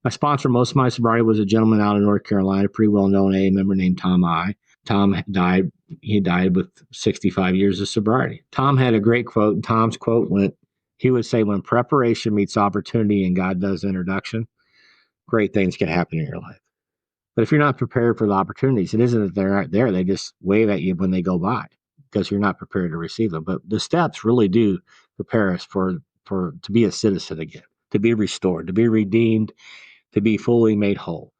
My sponsor most of my sobriety was a gentleman out in North Carolina, pretty well known AA member named Tom I. Tom died. He died with 65 years of sobriety. Tom had a great quote. And Tom's quote went, he would say, when preparation meets opportunity and God does introduction, great things can happen in your life. But if you're not prepared for the opportunities, it isn't that they're not there. They just wave at you when they go by because you're not prepared to receive them. But the steps really do prepare us for to be a citizen again, to be restored, to be redeemed, to be fully made whole.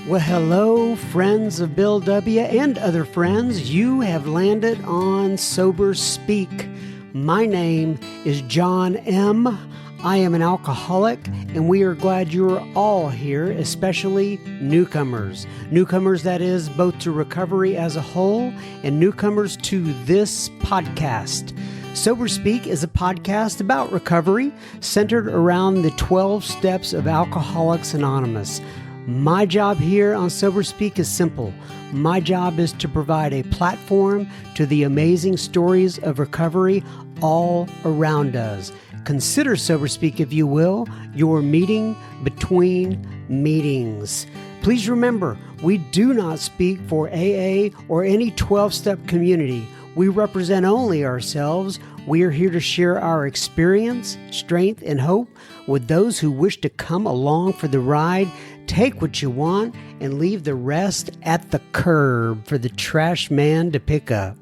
Well, hello, friends of Bill W. and other friends. You have landed on Sober Speak. My name is John M. I am an alcoholic, and we are glad you're all here, especially newcomers. Newcomers, that is, both to recovery as a whole and newcomers to this podcast. Sober Speak is a podcast about recovery centered around the 12 steps of Alcoholics Anonymous. My job here on Sober Speak is simple. My job is to provide a platform to the amazing stories of recovery all around us. Consider Sober Speak, if you will, your meeting between meetings. Please remember, we do not speak for AA or any 12-step community. We represent only ourselves. We are here to share our experience, strength, and hope with those who wish to come along for the ride. Take what you want and leave the rest at the curb for the trash man to pick up.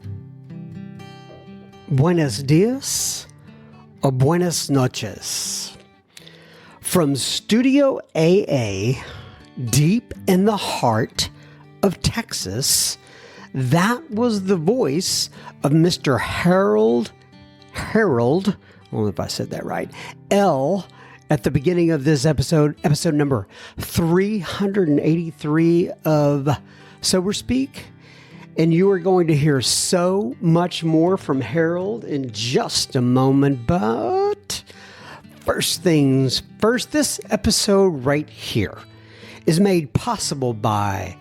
Buenos dias or buenas noches. From Studio AA, deep in the heart of Texas, that was the voice of Mr. Harold, I don't know if I said that right, L., at the beginning of this episode number 383 of Sober Speak. And you are going to hear so much more from Harold in just a moment. But first things first, this episode right here is made possible by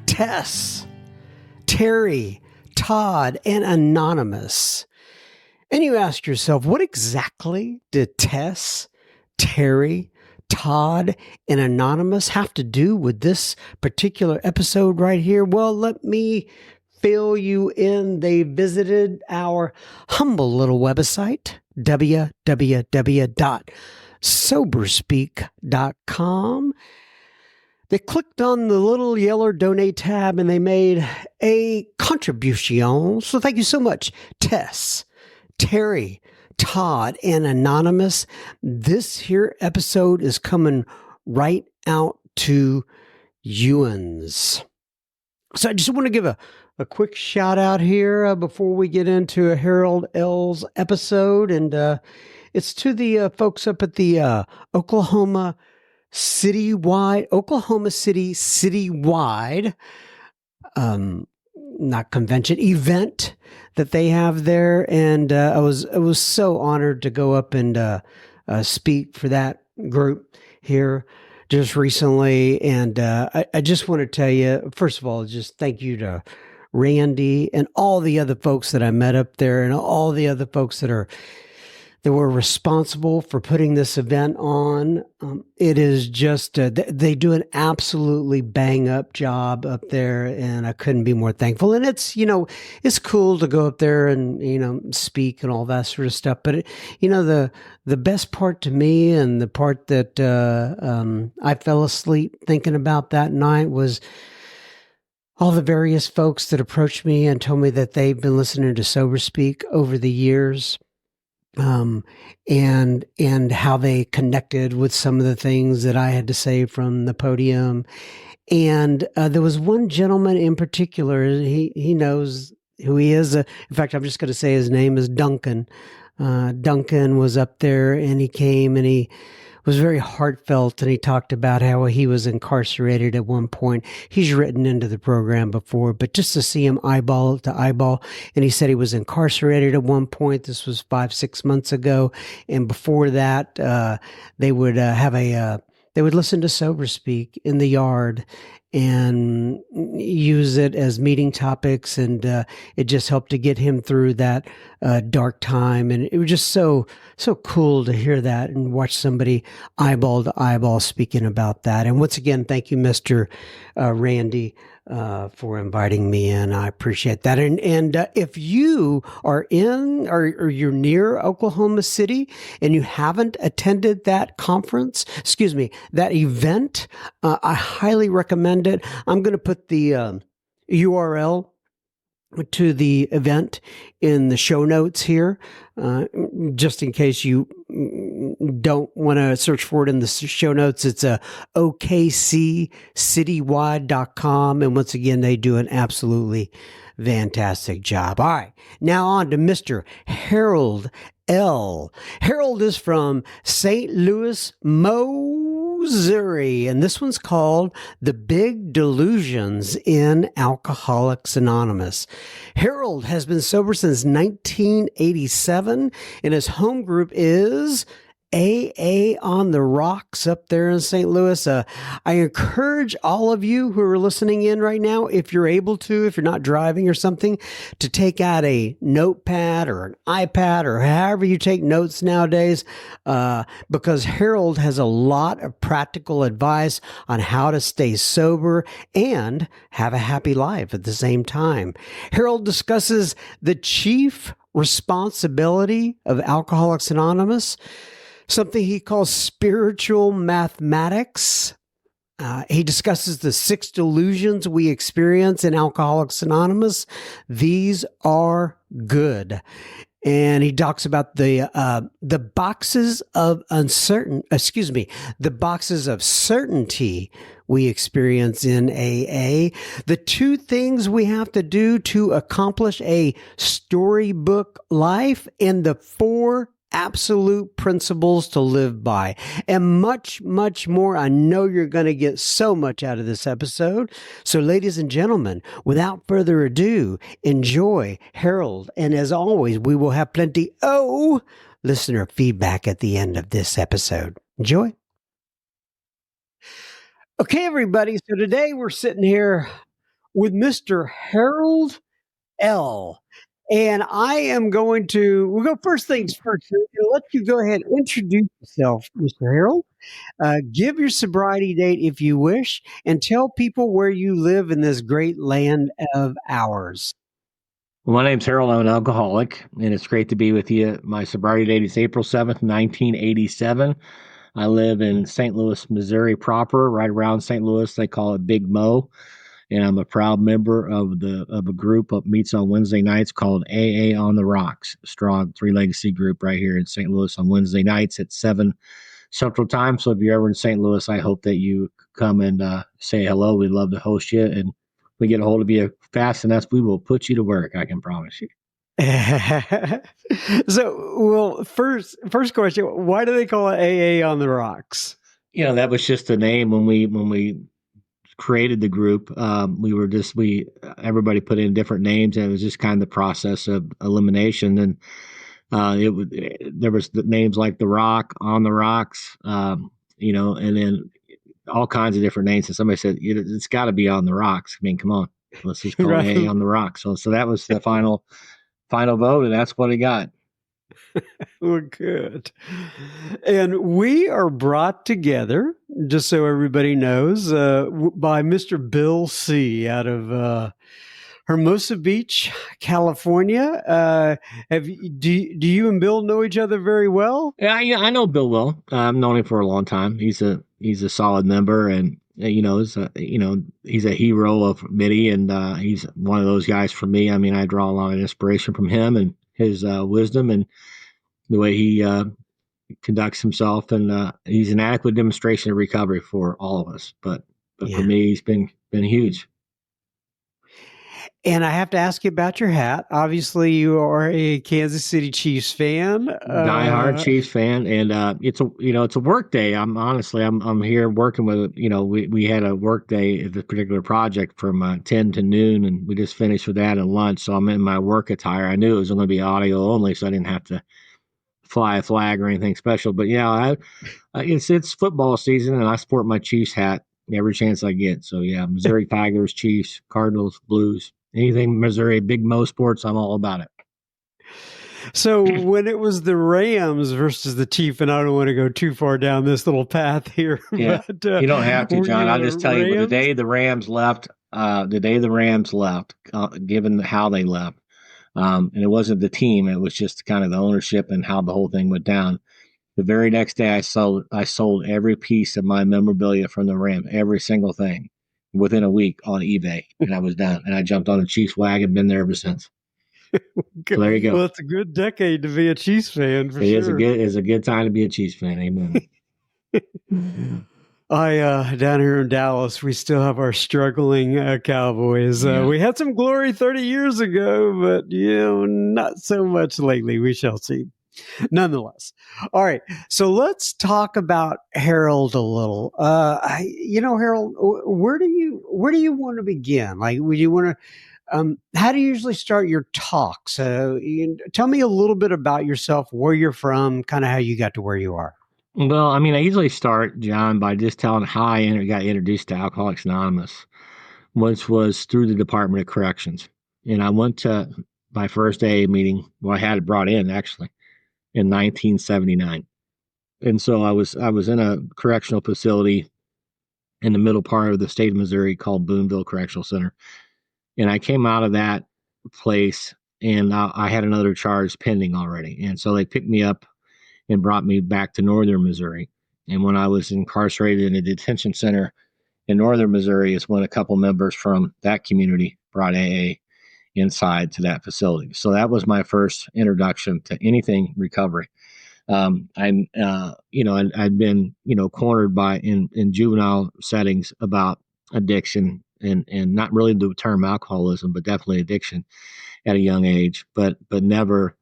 Tess, Terry, Todd, and Anonymous. And you ask yourself, what exactly did Tess, Terry, Todd, and Anonymous have to do with this particular episode right here? Well, let me fill you in. They visited our humble little website, www.soberspeak.com. They clicked on the little yellow donate tab and they made a contribution. So thank you so much, Tess, Terry, Todd, and Anonymous. This here episode is coming right out to you'ns. So I just want to give a quick shout out here before we get into Harold L's episode. And it's to the folks up at the Oklahoma City citywide, not convention, event that they have there. And I was so honored to go up and speak for that group here just recently. And I just want to tell you, first of all, just thank you to Randy and all the other folks that I met up there and all the other folks that were responsible for putting this event on. It is just, they do an absolutely bang up job up there, and I couldn't be more thankful. And it's, it's cool to go up there and, speak and all that sort of stuff. But, the best part to me and the part that I fell asleep thinking about that night was all the various folks that approached me and told me that they've been listening to Sober Speak over the years. And how they connected with some of the things that I had to say from the podium. And there was one gentleman in particular, he knows who he is. In fact, I'm just going to say his name is Duncan. Duncan was up there and he came and he was very heartfelt, and he talked about how he was incarcerated at one point. He's written into the program before, but just to see him eyeball to eyeball, and he said he was incarcerated at one point. This was 5-6 months ago, and before that, they would have they would listen to Sober Speak in the yard and use it as meeting topics, and it just helped to get him through that dark time. And it was just so cool to hear that and watch somebody eyeball to eyeball speaking about that. And once again, thank you, Mr. Randy, for inviting me in. I appreciate that. And if you are in or you're near Oklahoma City and you haven't attended that conference, that event, I highly recommend it. I'm going to put the URL to the event in the show notes here, just in case you don't want to search for it in the show notes. It's okccitywide.com. And once again, they do an absolutely fantastic job. All right, now on to Mr. Harold L. Harold is from St. Louis, Missouri, and this one's called The Big Delusions in Alcoholics Anonymous. Harold has been sober since 1987, and his home group is AA on the Rocks up there in St. Louis. I encourage all of you who are listening in right now, if you're able to, if you're not driving or something, to take out a notepad or an iPad or however you take notes nowadays, because Harold has a lot of practical advice on how to stay sober and have a happy life at the same time. Harold discusses the chief responsibility of Alcoholics Anonymous, something he calls spiritual mathematics. He discusses the 6 delusions we experience in Alcoholics Anonymous. These are good. And he talks about the boxes of the boxes of certainty we experience in AA, the 2 things we have to do to accomplish a storybook life, and the 4 absolute principles to live by, and much, much more. I know you're going to get so much out of this episode. So, ladies and gentlemen, without further ado, enjoy Harold. And as always, we will have plenty listener feedback at the end of this episode. Enjoy. Okay, everybody. So today we're sitting here with Mr. Harold L. And I am we'll go first things first. I'll let you go ahead and introduce yourself, Mr. Harold. Give your sobriety date if you wish, and tell people where you live in this great land of ours. Well, my name's Harold. I'm an alcoholic, and it's great to be with you. My sobriety date is April 7th, 1987. I live in St. Louis, Missouri proper, right around St. Louis. They call it Big Mo. And I'm a proud member of a group that meets on Wednesday nights called AA on the Rocks, a strong 3 legacy group right here in St. Louis on Wednesday nights at 7 Central Time. So if you're ever in St. Louis, I hope that you come and say hello. We'd love to host you, and if we get a hold of you fast enough, we will put you to work. I can promise you. So, well, first question: why do they call it AA on the Rocks? That was just a name when we created the group. Everybody put in different names, and it was just kind of the process of elimination. And there was the names like The Rock, On the Rocks, and then all kinds of different names. And somebody said, it's got to be On the Rocks. I mean, come on, let's just call it A on the Rocks. So that was the final vote, and that's what it got. Well, good. And we are brought together, just so everybody knows, by Mr. Bill C. out of Hermosa Beach, California. Do you and Bill know each other very well? Yeah, I know Bill well. I've known him for a long time. He's a solid member, and he's a hero of Mitty, and he's one of those guys for me. I mean, I draw a lot of inspiration from him and his wisdom and the way he conducts himself, and he's an adequate demonstration of recovery for all of us. But for me, he's been huge. And I have to ask you about your hat. Obviously, you are a Kansas City Chiefs fan, diehard Chiefs fan, and it's a work day. I'm here working with we had a work day at this particular project from 10 to noon, and we just finished with that and lunch. So I'm in my work attire. I knew it was going to be audio only, so I didn't have to fly a flag or anything special. But yeah, it's football season, and I sport my Chiefs hat every chance I get. So yeah, Missouri Tigers, Chiefs, Cardinals, Blues, anything Missouri, Big Mo Sports, I'm all about it. So when it was the Rams versus the Chief, and I don't want to go too far down this little path here, Yeah, but you don't have to, were John. you I'll a just tell you. But Rams? the day the Rams left, given how they left, and it wasn't the team; it was just kind of the ownership and how the whole thing went down. The very next day, I sold every piece of my memorabilia from the Rams, every single thing, within a week on eBay, and I was done. And I jumped on a Chiefs wagon, been there ever since. So there you Well, go. it's a good decade to be a Chiefs fan for sure. It's a good time to be a Chiefs fan. Amen. I down here in Dallas, we still have our struggling Cowboys. Yeah. We had some glory 30 years ago, but not so much lately. We shall see. Nonetheless, all right. So let's talk about Harold a little. Harold, where do you want to begin? Like, would you want to? How do you usually start your talks? Tell me a little bit about yourself, where you're from, kind of how you got to where you are. Well, I mean, I usually start, John, by just telling how got introduced to Alcoholics Anonymous, which was through the Department of Corrections. And I went to my first AA meeting. Well, I had it brought in actually in 1979. And so I was in a correctional facility in the middle part of the state of Missouri called Boonville Correctional Center. And I came out of that place, and I had another charge pending already. And so they picked me up and brought me back to northern Missouri. And when I was incarcerated in a detention center in northern Missouri is when a couple members from that community brought AA inside to that facility. So that was my first introduction to anything recovery. I'd been, cornered in juvenile settings about addiction and not really the term alcoholism, but definitely addiction at a young age, but never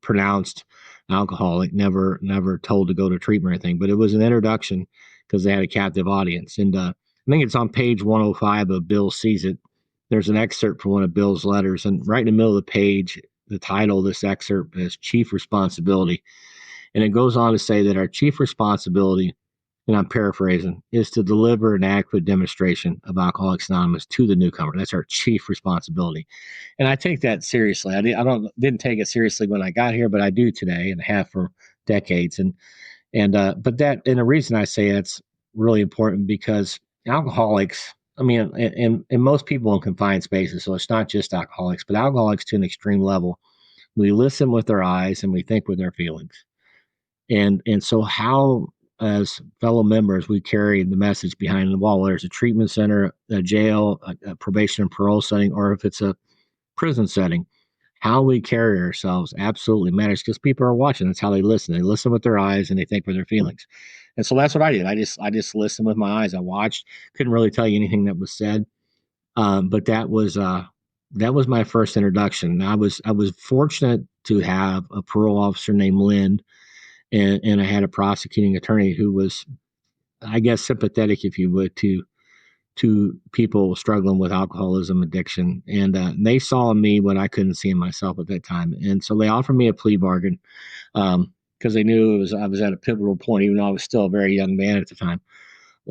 pronounced alcoholic, never told to go to treatment or anything. But it was an introduction because they had a captive audience. And I think it's on page 105 of Bill Sees It. There's an excerpt from one of Bill's letters. And right in the middle of the page, the title of this excerpt is Chief Responsibility. And it goes on to say that our chief responsibility, and I'm paraphrasing, is to deliver an adequate demonstration of Alcoholics Anonymous to the newcomer. That's our chief responsibility. And I take that seriously. I didn't take it seriously when I got here, but I do today and have for decades. But the reason I say it's really important because alcoholics, I mean, and most people in confined spaces, so it's not just alcoholics, but alcoholics to an extreme level, we listen with our eyes and we think with our feelings. And so how, as fellow members, we carry the message behind the wall, whether it's a treatment center, a jail, a probation and parole setting, or if it's a prison setting, how we carry ourselves absolutely matters because people are watching. That's how they listen. They listen with their eyes and they think with their feelings. And so that's what I did. I just listened with my eyes. I watched. Couldn't really tell you anything that was said, but that was my first introduction. I was fortunate to have a parole officer named Lynn, and I had a prosecuting attorney who was, I guess, sympathetic, if you would, to people struggling with alcoholism addiction. And they saw in me what I couldn't see in myself at that time. And so they offered me a plea bargain because they knew I was at a pivotal point, even though I was still a very young man at the time.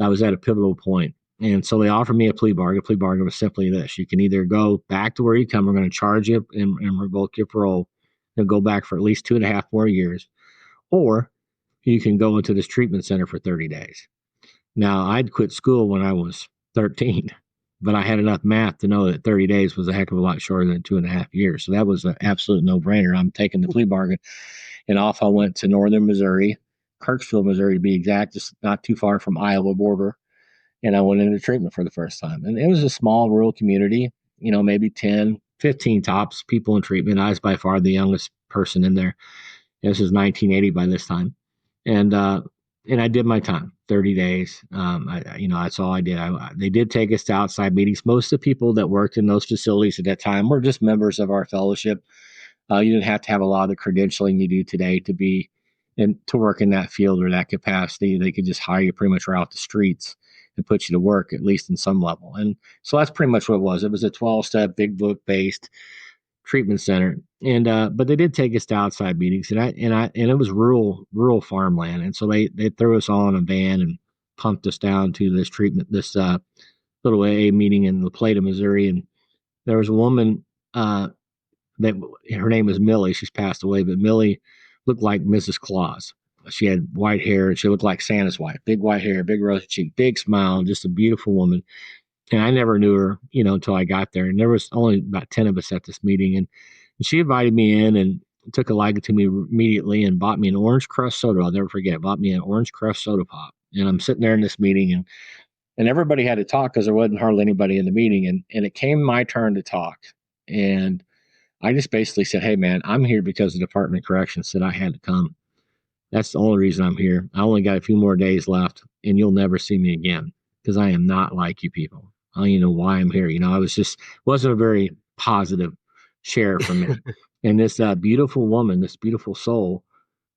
I was at a pivotal point. And so they offered me a plea bargain. A plea bargain was simply this: you can either go back to where you come, we're going to charge you and revoke your parole, and go back for at least 2.5 more years, or you can go into this treatment center for 30 days. Now, I'd quit school when I was 13, but I had enough math to know that 30 days was a heck of a lot shorter than 2.5 years. So that was an absolute no brainer. I'm taking the plea bargain, and off I went to northern Missouri, Kirksville, Missouri to be exact, just not too far from Iowa border. And I went into treatment for the first time. And it was a small rural community, maybe 10, 15 tops people in treatment. I was by far the youngest person in there. This is 1980 by this time. And I did my time, 30 days. That's all I did. They did take us to outside meetings. Most of the people that worked in those facilities at that time were just members of our fellowship. You didn't have to have a lot of the credentialing you do today to be and to work in that field or that capacity. They could just hire you pretty much right off the streets and put you to work, at least in some level. And so that's pretty much what it was. It was a 12-step, big book based, treatment center. And but they did take us to outside meetings, and it was rural farmland, and so they threw us all in a van and pumped us down to this little AA meeting in La Plata, Missouri. And there was a woman that her name was Millie. She's passed away, but Millie looked like Mrs. Claus. She had white hair, and she looked like Santa's wife. Big white hair, big rosy cheek, big smile, just a beautiful woman. And I never knew her, until I got there. And there was only about 10 of us at this meeting. And she invited me in and took a liking to me immediately and bought me an orange crush soda. I'll never forget. Bought me an orange crush soda pop. And I'm sitting there in this meeting, and everybody had to talk because there wasn't hardly anybody in the meeting. And it came my turn to talk. And I just basically said, hey, man, I'm here because the Department of Corrections said I had to come. That's the only reason I'm here. I only got a few more days left, and you'll never see me again because I am not like you people. I don't even know why I'm here. I wasn't a very positive share for me. And this beautiful woman, this beautiful soul,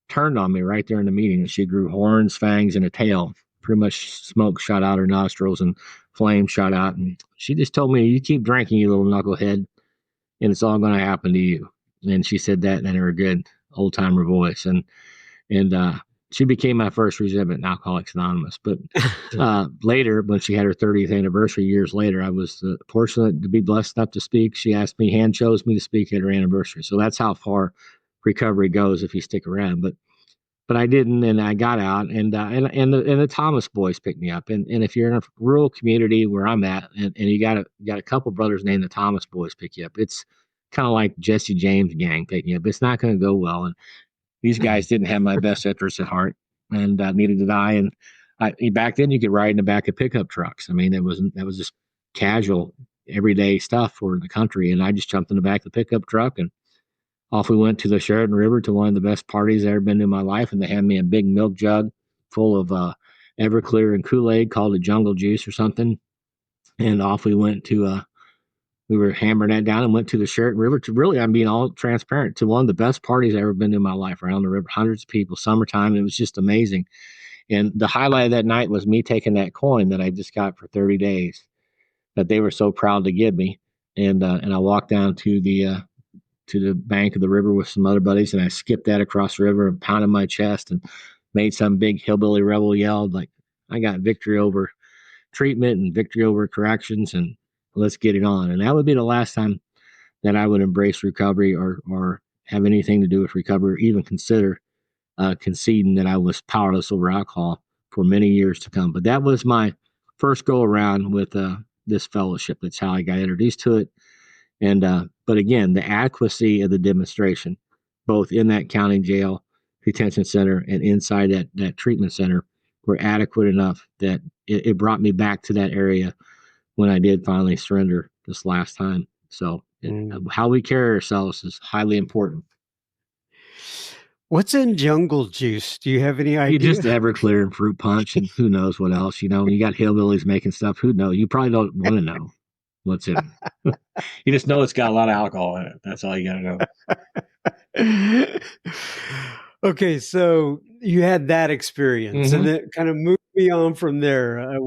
turned on me right there in the meeting, and she grew horns, fangs, and a tail. Pretty much smoke shot out her nostrils and flame shot out. And she just told me, you keep drinking, you little knucklehead, and it's all going to happen to you. And she said that in her good old timer voice. And she became my first recipient in Alcoholics Anonymous. But later, when she had her 30th anniversary, years later, I was fortunate to be blessed enough to speak. She asked me, hand chose me to speak at her anniversary. So that's how far recovery goes if you stick around. But I didn't, and I got out, and the Thomas boys picked me up. And if you're in a rural community where I'm at, and you got a couple brothers named the Thomas boys pick you up, it's kind of like Jesse James gang picking you up. It's not going to go well. And these guys didn't have my best interests at heart, and neither did I. And back then, you could ride in the back of pickup trucks. I mean, that was just casual, everyday stuff for the country. And I just jumped in the back of the pickup truck, and off we went to the Sheridan River to one of the best parties I've ever been to in my life. And they had me a big milk jug full of Everclear and Kool-Aid called a Jungle Juice or something. And off we went to we were hammering that down and went to the Sheridan River to really, I'm being all transparent, to one of the best parties I've ever been to in my life around the river. Hundreds of people, summertime. It was just amazing. And the highlight of that night was me taking that coin that I just got for 30 days that they were so proud to give me. And I walked down to the bank of the river with some other buddies, and I skipped that across the river and pounded my chest and made some big hillbilly rebel yell like, I got victory over treatment and victory over corrections, and let's get it on. And that would be the last time that I would embrace recovery or have anything to do with recovery, or even consider conceding that I was powerless over alcohol for many years to come. But that was my first go around with this fellowship. That's how I got introduced to it. And but again, the adequacy of the demonstration, both in that county jail detention center and inside that treatment center, were adequate enough that it brought me back to that area when I did finally surrender this last time. So how we carry ourselves is highly important. What's in Jungle Juice? Do you have any idea? You just Everclear and fruit punch and who knows what else. You got hillbillies making stuff. Who knows? You probably don't want to know what's in it. You just know it's got a lot of alcohol in it. That's all you got to know. Okay, so you had that experience, and it kind of moved me on from there.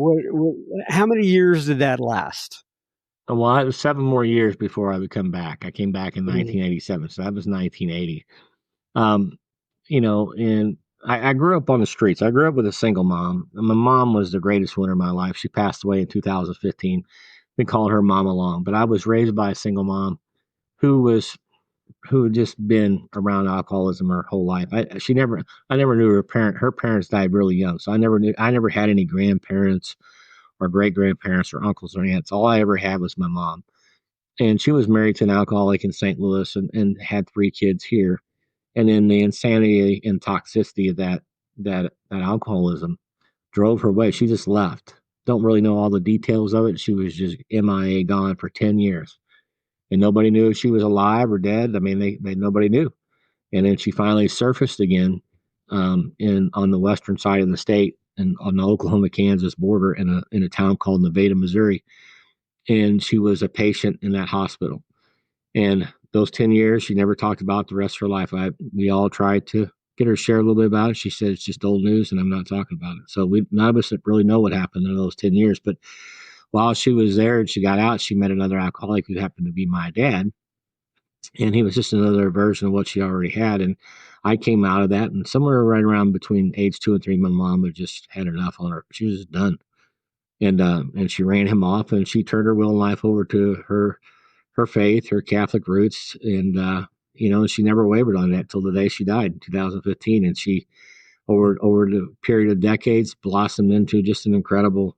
How many years did that last? Well, it was 7 more years before I would come back. I came back in 1987, so that was 1980. And I grew up on the streets. I grew up with a single mom. And my mom was the greatest winner of my life. She passed away in 2015. We called her Mama Long, but I was raised by a single mom who had just been around alcoholism her whole life. I never knew her parent. Her parents died really young, so I never had any grandparents or great grandparents or uncles or aunts. All I ever had was my mom, and she was married to an alcoholic in St. Louis and had 3 kids here. And then the insanity and toxicity of that alcoholism drove her away. She just left. Don't really know all the details of it. She was just MIA, gone for 10 years. And nobody knew if she was alive or dead. I mean, nobody knew. And then she finally surfaced again on the western side of the state and on the Oklahoma-Kansas border in a town called Nevada, Missouri. And she was a patient in that hospital. And those 10 years, she never talked about the rest of her life. We all tried to get her to share a little bit about it. She said, it's just old news and I'm not talking about it. So none of us really know what happened in those 10 years. But while she was there and she got out, she met another alcoholic who happened to be my dad. and he was just another version of what she already had. And I came out of that, and somewhere right around between age 2 and 3, my mom had just had enough on her. She was just done, and she ran him off, and she turned her will and life over to her faith, her Catholic roots, and she never wavered on that till the day she died in 2015. And she, over the period of decades, blossomed into just an incredible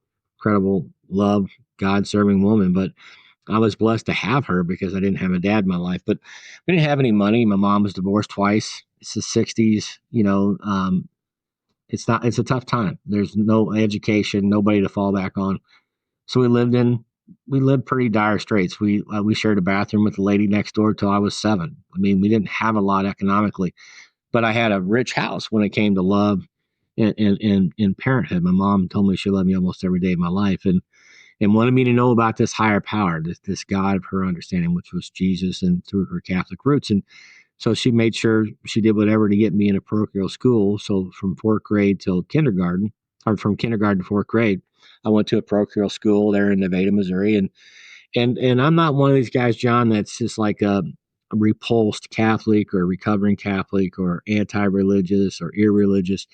love, God serving woman. But I was blessed to have her because I didn't have a dad in my life. But we didn't have any money. My mom was divorced twice. It's the '60s. It's a tough time. There's no education, nobody to fall back on. So we lived pretty dire straits. We shared a bathroom with the lady next door till I was 7. I mean, we didn't have a lot economically, but I had a rich house when it came to love and parenthood. My mom told me she loved me almost every day of my life, and wanted me to know about this higher power, this God of her understanding, which was Jesus, and through her Catholic roots. And so she made sure she did whatever to get me in a parochial school. So from fourth grade till kindergarten, or from kindergarten to fourth grade, I went to a parochial school there in Nevada, Missouri. And I'm not one of these guys, John, that's just like a repulsed Catholic or recovering Catholic or anti-religious or irreligious.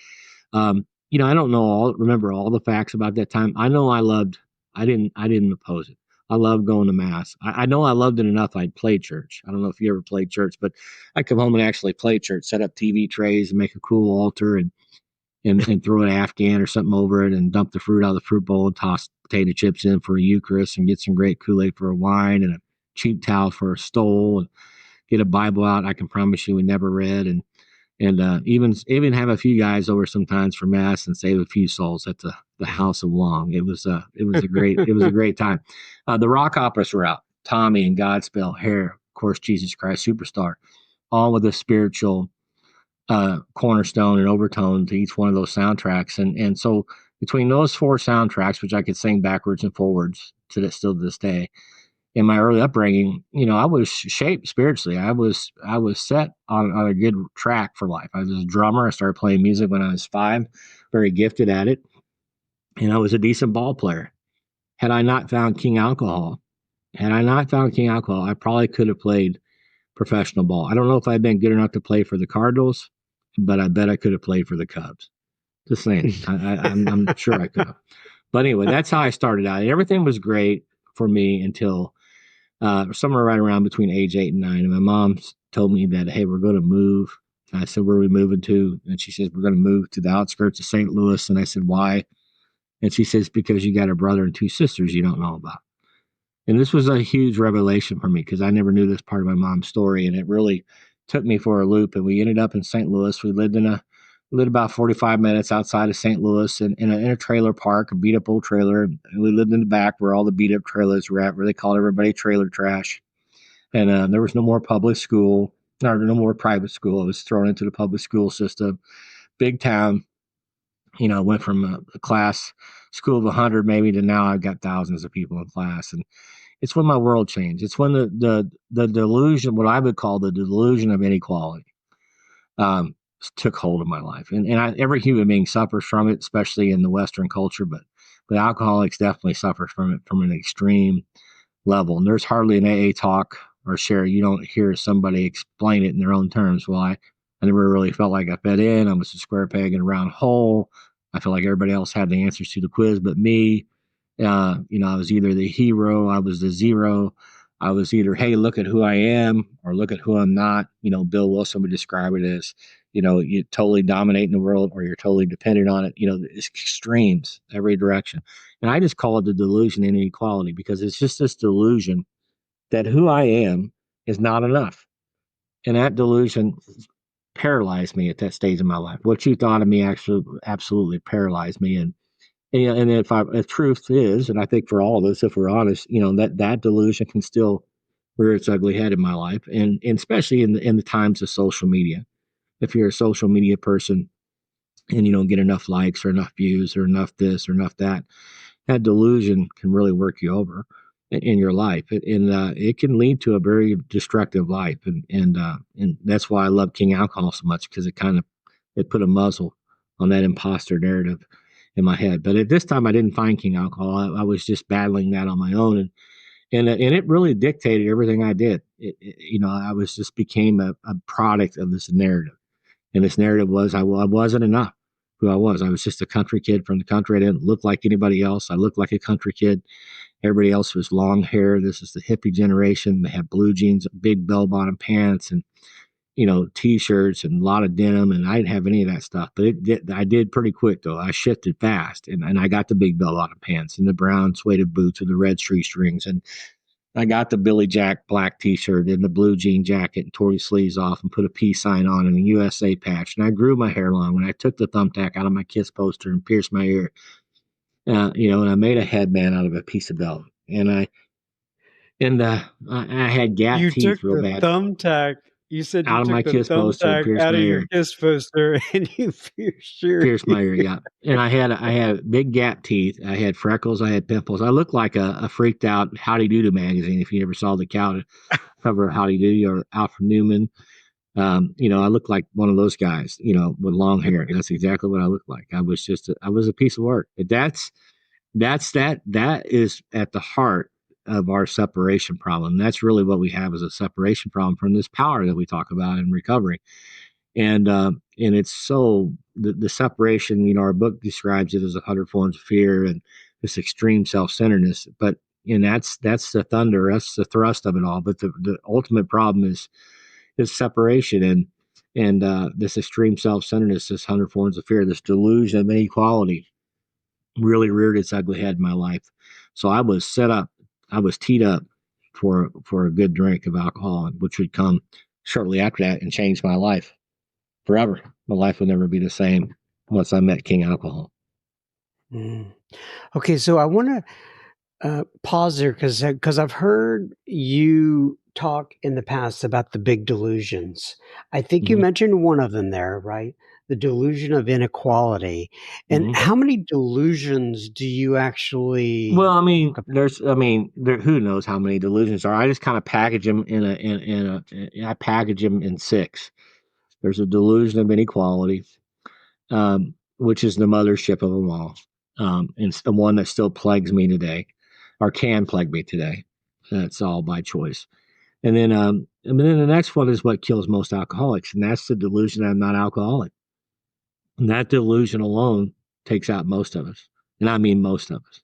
I don't remember all the facts about that time. I know I didn't oppose it. I loved going to mass. I know I loved it enough. I'd play church. I don't know if you ever played church, but I'd come home and actually play church, set up TV trays and make a cool altar and throw an Afghan or something over it and dump the fruit out of the fruit bowl and toss potato chips in for a Eucharist and get some great Kool-Aid for a wine and a cheap towel for a stole and get a Bible out. I can promise you we never read. And even have a few guys over sometimes for mass and save a few souls at the House of Long. It was a great time. The rock operas were out. Tommy and Godspell, Hair, of course, Jesus Christ Superstar, all with a spiritual cornerstone and overtone to each one of those soundtracks. And so between those 4 soundtracks, which I could sing backwards and forwards still to this day, in my early upbringing, I was shaped spiritually. I was set on a good track for life. I was a drummer. I started playing music when I was 5, very gifted at it, and I was a decent ball player. Had I not found I probably could have played professional ball. I don't know if I'd been good enough to play for the Cardinals, but I bet I could have played for the Cubs. Just saying, I'm sure I could have. But anyway, that's how I started out. And everything was great for me until somewhere right around between age 8 and 9. And my mom told me that, hey, we're going to move. I said, where are we moving to? And she says, we're going to move to the outskirts of St. Louis. And I said, why? And she says, because you got a brother and 2 sisters you don't know about. And this was a huge revelation for me because I never knew this part of my mom's story. And it really took me for a loop. And we ended up in St. Louis. We lived about 45 minutes outside of St. Louis in a trailer park, a beat up old trailer. And we lived in the back where all the beat up trailers were at, where they called everybody trailer trash. And there was no more public school, or no more private school. It was thrown into the public school system. Big town. Went from a class school of 100 maybe to now I've got thousands of people in class. And it's when my world changed. It's when the delusion, what I would call the delusion of inequality, um, took hold of my life. And every human being suffers from it, especially in the Western culture, but alcoholics definitely suffer from it from an extreme level. And there's hardly an AA talk or share you don't hear somebody explain it in their own terms. Well, I never really felt like I fit in. I was a square peg in a round hole. I felt like everybody else had the answers to the quiz but me. I was either the hero, I was the zero. I was either, hey, look at who I am, or look at who I'm not. Bill Wilson would describe it as, you're totally dominating the world or you're totally dependent on it. It's extremes every direction. And I just call it the delusion and inequality because it's just this delusion that who I am is not enough. And that delusion paralyzed me at that stage of my life. What you thought of me actually absolutely paralyzed me. And if truth is, and I think for all of us, if we're honest, that delusion can still rear its ugly head in my life, and especially in the times of social media. If you're a social media person and you don't get enough likes or enough views or enough this or enough that, that delusion can really work you over in your life, and it can lead to a very destructive life. And that's why I love King Alcohol so much, because it put a muzzle on that imposter narrative in my head. But at this time, I didn't find King Alcohol. I was just battling that on my own, and it really dictated everything I did. I was just became a product of this narrative. And this narrative was I wasn't enough who I was. I was just a country kid from the country. I didn't look like anybody else. I looked like a country kid. Everybody else was long hair. This is the hippie generation. They had blue jeans, big bell bottom pants, and t-shirts and a lot of denim. And I didn't have any of that stuff. But I did pretty quick though. I shifted fast, and I got the big bell bottom pants and the brown suede boots with the red strings, and I got the Billy Jack black t-shirt and the blue jean jacket and tore the sleeves off and put a peace sign on and a USA patch. And I grew my hair long. And I took the thumbtack out of my Kiss poster and pierced my ear. And I made a headband out of a piece of velvet. I had gap You teeth took real the bad thumbtack. You said you out of my took the Kiss poster and thumbtack pierced out my of your ear. Kiss poster and you Pierced my ear, yeah. And I had big gap teeth. I had freckles. I had pimples. I looked like a freaked out Howdy Doodoo magazine. If you ever saw the cover of Howdy Doodoo or Alfred Newman, I looked like one of those guys, with long hair. That's exactly what I looked like. I was a piece of work. But that is at the heart of our separation problem. That's really what we have is a separation problem from this power that we talk about in recovery. And it's so the separation, our book describes it as 100 forms of fear and this extreme self-centeredness, and that's the thunder, that's the thrust of it all. But the ultimate problem is separation and this extreme self-centeredness, this 100 forms of fear, this delusion of inequality really reared its ugly head in my life. So I was teed up for a good drink of alcohol, which would come shortly after that and change my life forever. My life would never be the same once I met King Alcohol. Mm. Okay, so I want to pause there because I've heard you talk in the past about the big delusions. I think you Mm-hmm. mentioned one of them there, right? The delusion of inequality. And Mm-hmm. how many delusions do you actually Well, I mean, talk about? who knows how many delusions are. I just kind of package them I package them in six. There's a delusion of inequality, which is the mothership of them all. And it's the one that still plagues me today, or can plague me today. That's all by choice. And then the next one is what kills most alcoholics, and that's the delusion that I'm not alcoholic. And that delusion alone takes out most of us. And I mean most of us.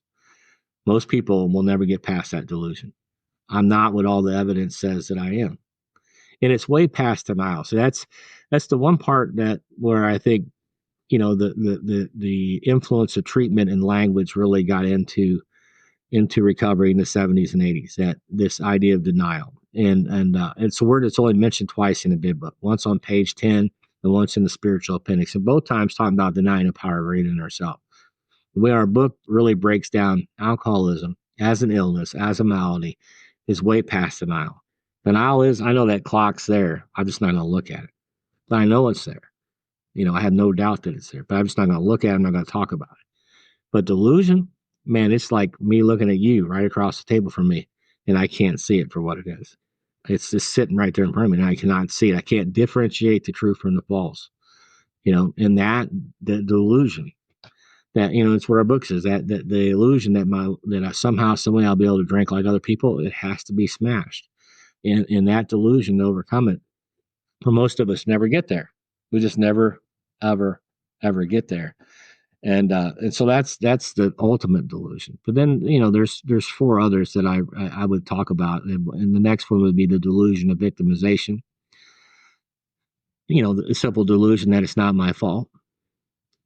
Most people will never get past that delusion. I'm not what all the evidence says that I am. And it's way past denial. So that's the one part that where I think, the influence of treatment and language really got into recovery in the 70s and 80s, that this idea of denial. And it's a word that's only mentioned twice in the big book, once on page 10 and once in the spiritual appendix. And both times talking about denying the power of reading ourselves. The way our book really breaks down alcoholism as an illness, as a malady, is way past denial. Denial is, I know that clock's there. I'm just not going to look at it. But I know it's there. I have no doubt that it's there, but I'm just not going to look at it. I'm not going to talk about it. But delusion, man, it's like me looking at you right across the table from me, and I can't see it for what it is. It's just sitting right there in front of me, and I cannot see it. I can't differentiate the truth from the false. And the delusion that it's what our book says, that the illusion that I somehow, some way I'll be able to drink like other people, it has to be smashed. And that delusion to overcome it, for most of us, never get there. We just never, ever, ever get there. And so that's the ultimate delusion. But then there's four others that I would talk about, and the next one would be the delusion of victimization. The simple delusion that it's not my fault.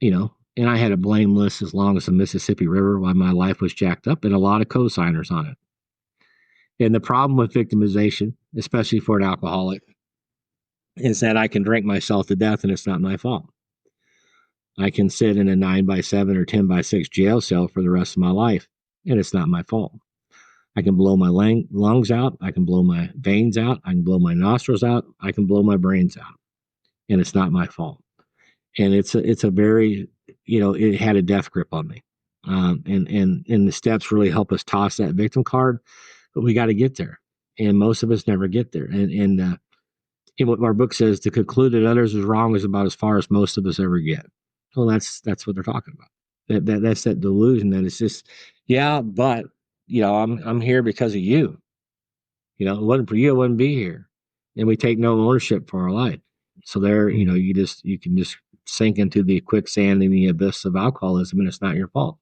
And I had a blame list as long as the Mississippi River while my life was jacked up, and a lot of co-signers on it. And the problem with victimization, especially for an alcoholic, is that I can drink myself to death and it's not my fault. I can sit in a 9x7 or 10x6 jail cell for the rest of my life, and it's not my fault. I can blow my lungs out. I can blow my veins out. I can blow my nostrils out. I can blow my brains out, and it's not my fault. And it's a very, it had a death grip on me. And the steps really help us toss that victim card, but we got to get there. And most of us never get there. And what our book says, to conclude that others is wrong is about as far as most of us ever get. Well, that's what they're talking about. That's that delusion that it's just, yeah, but I'm here because of you. It wasn't for you, I wouldn't be here. And we take no ownership for our life. So there, you can just sink into the quicksand and the abyss of alcoholism, and it's not your fault.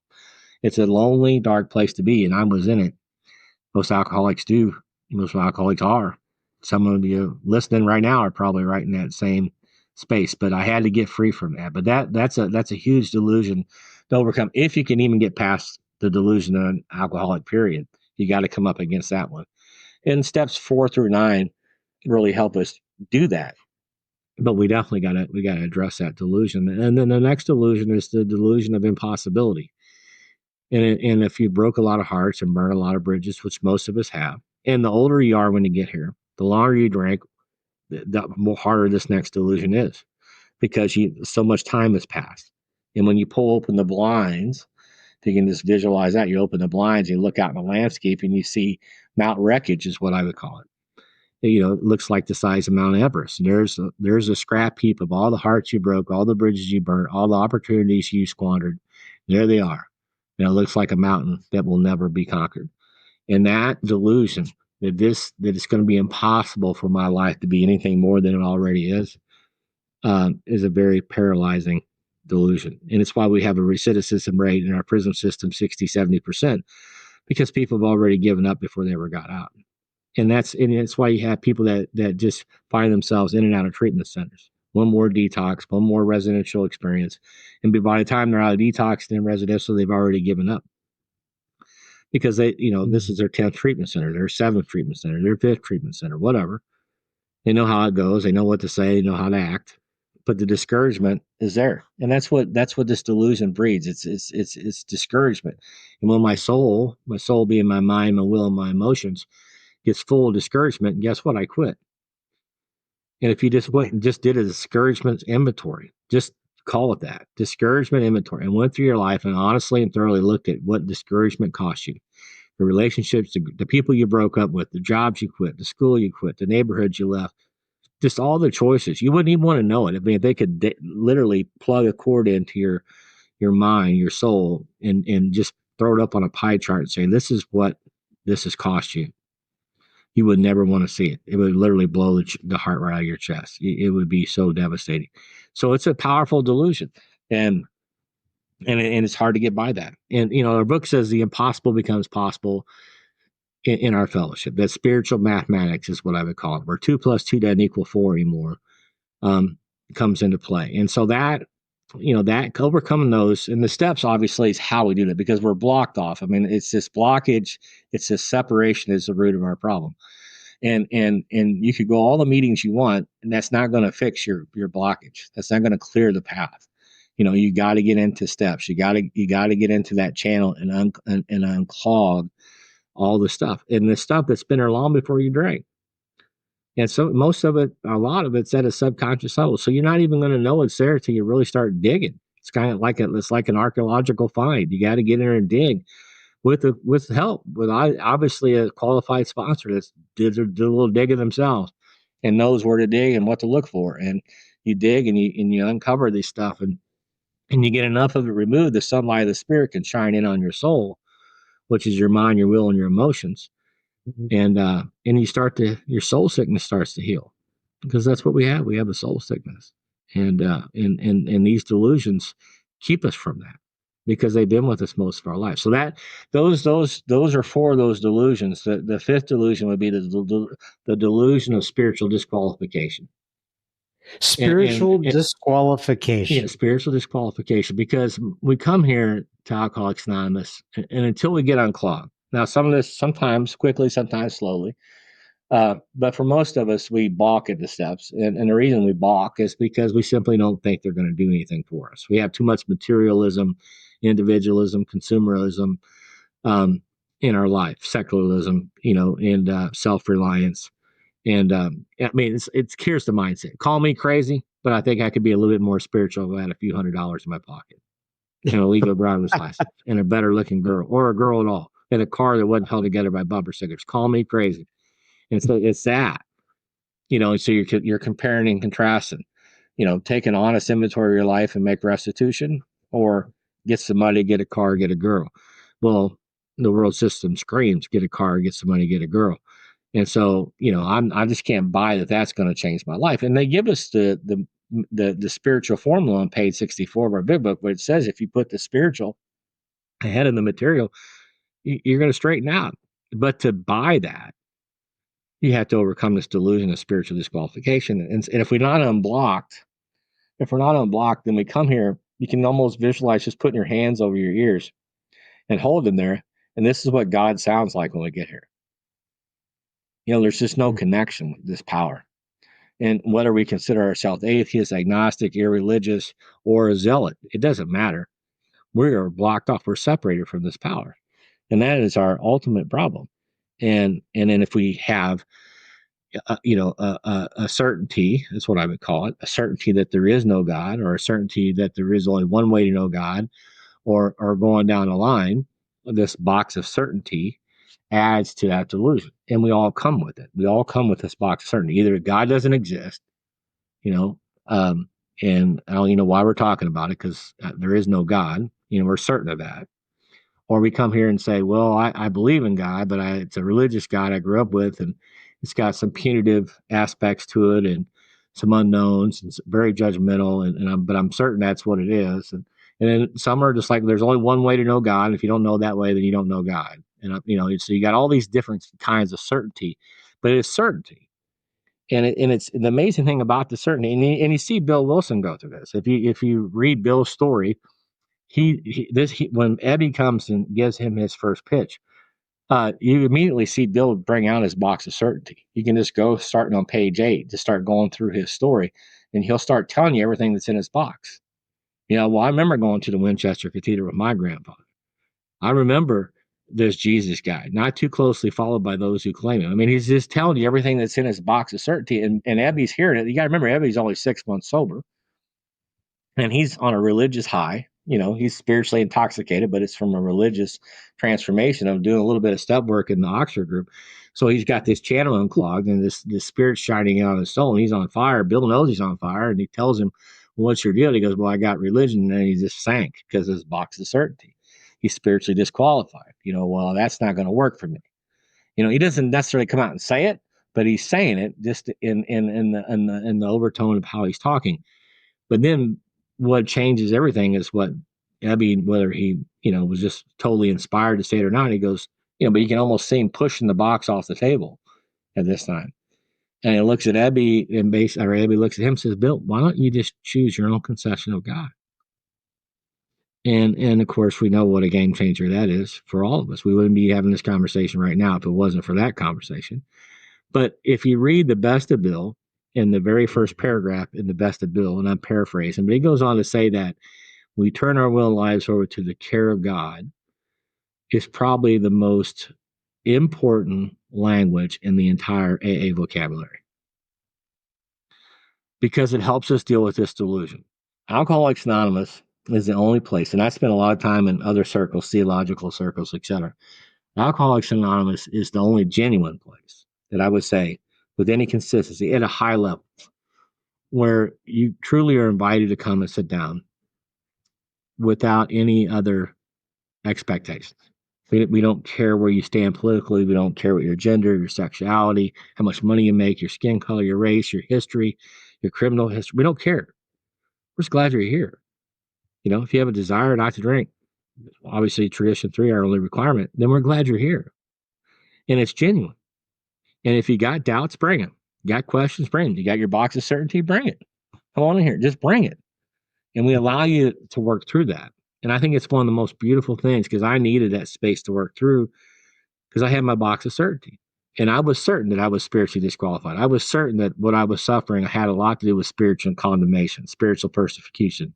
It's a lonely, dark place to be, and I was in it. Most alcoholics do. Most alcoholics are. Some of you listening right now are probably right in that same space. But I had to get free from that. But that's a huge delusion to overcome. If you can even get past the delusion of an alcoholic period, you got to come up against that one. And steps 4 through 9 really help us do that. But we definitely gotta address that delusion. And then the next delusion is the delusion of impossibility. And if you broke a lot of hearts and burned a lot of bridges, which most of us have, and the older you are when you get here, the longer you drink, the more harder this next delusion is, because so much time has passed. And when you pull open the blinds, you can just visualize that. You open the blinds, you look out in the landscape, and you see Mount Wreckage, is what I would call it. It looks like the size of Mount Everest. There's a scrap heap of all the hearts you broke, all the bridges you burned, all the opportunities you squandered. There they are. It looks like a mountain that will never be conquered. And that delusion that it's going to be impossible for my life to be anything more than it already is a very paralyzing delusion. And it's why we have a recidivism rate in our prison system 60-70%, because people have already given up before they ever got out. And it's why you have people that just find themselves in and out of treatment centers. One more detox, one more residential experience. And by the time they're out of detox and residential, they've already given up. Because this is their 10th treatment center, their 7th treatment center, their 5th treatment center, whatever. They know how it goes. They know what to say. They know how to act. But the discouragement is there. And that's what this delusion breeds. It's discouragement. And when my soul being my mind, my will, and my emotions, gets full of discouragement, and guess what? I quit. And if you just went and just did a discouragement inventory, just call it that, discouragement inventory, and went through your life and honestly and thoroughly looked at what discouragement cost you, the relationships, the people you broke up with, the jobs you quit, the school you quit, the neighborhoods you left, just all the choices, you wouldn't even want to know it. I mean, if they could literally plug a cord into your mind, your soul, and just throw it up on a pie chart and say, this is what this has cost you, you would never want to see it. It would literally blow the heart right out of your chest. It would be so devastating. So it's a powerful delusion, and it's hard to get by that. And our book says the impossible becomes possible in our fellowship. That spiritual mathematics is what I would call it, where 2 + 2 doesn't equal 4 anymore, comes into play. And so that overcoming those, and the steps obviously is how we do that, because we're blocked off. I mean, it's this blockage, it's this separation is the root of our problem. And you could go all the meetings you want, and that's not going to fix your blockage. That's not going to clear the path. You got to get into steps. You got to get into that channel and unclog all the stuff, and the stuff that's been there long before you drank. And so a lot of it's at a subconscious level. So you're not even going to know it's there until you really start digging. It's kind of like it's like an archaeological find. You got to get in there and dig with help, with obviously a qualified sponsor that did a little digging themselves and knows where to dig and what to look for. And you dig and you uncover this stuff, and you get enough of it removed, the sunlight of the spirit can shine in on your soul, which is your mind, your will, and your emotions. And your soul sickness starts to heal, because that's what we have. We have a soul sickness, and these delusions keep us from that, because they've been with us most of our life. So that those are 4 of those delusions. The 5th delusion would be the delusion of spiritual disqualification. Spiritual disqualification. Yeah, spiritual disqualification, because we come here to Alcoholics Anonymous, and until we get unclogged. Now, some of this sometimes quickly, sometimes slowly. But for most of us, we balk at the steps. And the reason we balk is because we simply don't think they're going to do anything for us. We have too much materialism, individualism, consumerism in our life, secularism, and self-reliance. And I mean, here's the mindset. Call me crazy, but I think I could be a little bit more spiritual if I had a few $100s in my pocket, and a legal driver's license, and a better looking girl, or a girl at all, in a car that wasn't held together by bumper stickers. Call me crazy. And so it's that, so you're comparing and contrasting, take an honest inventory of your life and make restitution, or get some money, get a car, get a girl. Well, the world system screams, get a car, get some money, get a girl. And so, I just can't buy that that's going to change my life. And they give us the spiritual formula on page 64 of our big book, where it says if you put the spiritual ahead of the material, you're going to straighten out. But to buy that, you have to overcome this delusion of spiritual disqualification. And if we're not unblocked, then we come here. You can almost visualize just putting your hands over your ears and hold them there. And this is what God sounds like when we get here. There's just no connection with this power. And whether we consider ourselves atheist, agnostic, irreligious, or a zealot, it doesn't matter. We are blocked off. We're separated from this power. And that is our ultimate problem. And then if we have a certainty, that's what I would call it, a certainty that there is no God, or a certainty that there is only one way to know God, or going down the line, this box of certainty adds to that delusion. And we all come with it. We all come with this box of certainty. Either God doesn't exist, and I don't even know why we're talking about it, because there is no God. We're certain of that. Or we come here and say, well, I believe in God, but it's a religious God I grew up with, and it's got some punitive aspects to it and some unknowns, and it's very judgmental, but I'm certain that's what it is. And then some are just like, there's only one way to know God. And if you don't know that way, then you don't know God. And so you got all these different kinds of certainty, but it's certainty. And it's the amazing thing about the certainty, and you see Bill Wilson go through this. If you read Bill's story, when Ebby comes and gives him his first pitch, you immediately see Bill bring out his box of certainty. You can just go starting on page 8 to start going through his story, and he'll start telling you everything that's in his box. Well, I remember going to the Winchester Cathedral with my grandfather. I remember this Jesus guy, not too closely followed by those who claim him. I mean, he's just telling you everything that's in his box of certainty, and Ebby's hearing it. You got to remember, Ebby's only 6 months sober, and he's on a religious high. He's spiritually intoxicated, but it's from a religious transformation of doing a little bit of step work in the Oxford group. So he's got this channel unclogged, and this spirit shining out of his soul, and he's on fire. Bill knows he's on fire, and he tells him, well, what's your deal? He goes, well, I got religion. And he just sank because of his box of certainty. He's spiritually disqualified. Well, that's not going to work for me. He doesn't necessarily come out and say it, but he's saying it just in the overtone of how he's talking. But then what changes everything is what Ebby, whether he, was just totally inspired to say it or not, he goes, but you can almost see him pushing the box off the table at this time. And he looks at Ebby, and Ebby looks at him and says, Bill, why don't you just choose your own conception of God? And of course, we know what a game changer that is for all of us. We wouldn't be having this conversation right now if it wasn't for that conversation. But if you read the best of Bill, in the very first paragraph in the best of Bill, and I'm paraphrasing, but he goes on to say that we turn our will and lives over to the care of God is probably the most important language in the entire AA vocabulary, because it helps us deal with this delusion. Alcoholics Anonymous is the only place, and I spent a lot of time in other circles, theological circles, etc. Alcoholics Anonymous is the only genuine place that I would say, with any consistency, at a high level, where you truly are invited to come and sit down without any other expectations. We don't care where you stand politically. We don't care what your gender, your sexuality, how much money you make, your skin color, your race, your history, your criminal history. We don't care. We're just glad you're here. If you have a desire not to drink, obviously tradition 3, our only requirement, then we're glad you're here. And it's genuine. And if you got doubts, bring them. You got questions, bring them. You got your box of certainty, bring it. Come on in here, just bring it. And we allow you to work through that. And I think it's one of the most beautiful things, because I needed that space to work through, because I had my box of certainty. And I was certain that I was spiritually disqualified. I was certain that what I was suffering had a lot to do with spiritual condemnation, spiritual persecution,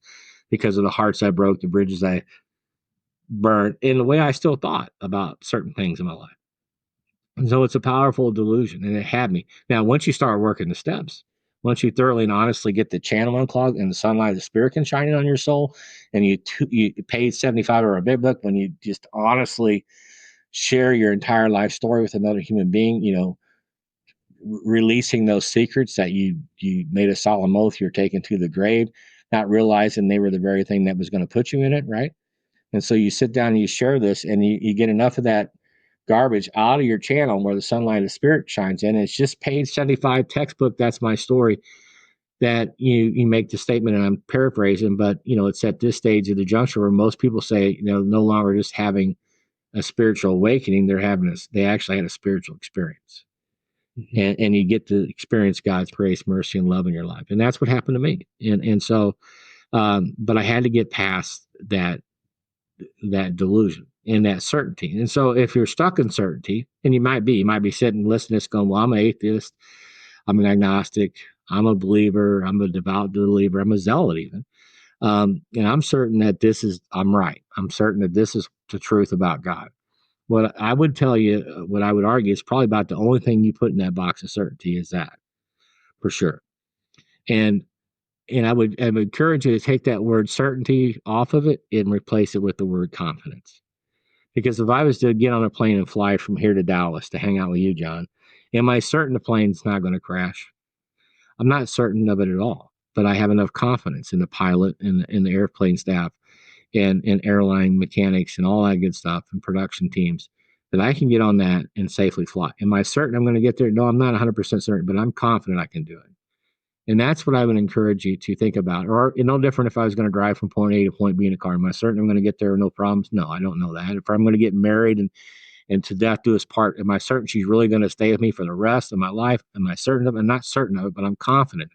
because of the hearts I broke, the bridges I burned, in the way I still thought about certain things in my life. And so it's a powerful delusion, and it had me. Now, once you start working the steps, once you thoroughly and honestly get the channel unclogged and the sunlight of the spirit can shine in on your soul, and you paid $75 or a big book, when you just honestly share your entire life story with another human being, releasing those secrets that you made a solemn oath you're taking to the grave, not realizing they were the very thing that was going to put you in it, right? And so you sit down and you share this, and you get enough of that garbage out of your channel where the sunlight of spirit shines in. It's just page 75 textbook. That's my story. That you make the statement, and I'm paraphrasing, but it's at this stage of the juncture where most people say, no longer just having a spiritual awakening, they actually had a spiritual experience. And you get to experience God's grace, mercy, and love in your life. And that's what happened to me. And so, but I had to get past that delusion and that certainty. And so if you're stuck in certainty, and you might be sitting listening to this going, well, I'm an atheist, I'm an agnostic, I'm a believer, I'm a devout believer, I'm a zealot even. And I'm certain that I'm right. I'm certain that this is the truth about God. What I would tell you, what I would argue is probably about the only thing you put in that box of certainty is that, for sure. And I would encourage you to take that word certainty off of it and replace it with the word confidence. Because if I was to get on a plane and fly from here to Dallas to hang out with you, John, am I certain the plane's not going to crash? I'm not certain of it at all, but I have enough confidence in the pilot and in the airplane staff and airline mechanics and all that good stuff and production teams that I can get on that and safely fly. Am I certain I'm going to get there? No, I'm not 100% certain, but I'm confident I can do it. And that's what I would encourage you to think about. Or no different if I was going to drive from point A to point B in a car. Am I certain I'm going to get there with no problems? No, I don't know that. If I'm going to get married and to death do us part, am I certain she's really going to stay with me for the rest of my life? Am I certain of it? I'm not certain of it, but I'm confident.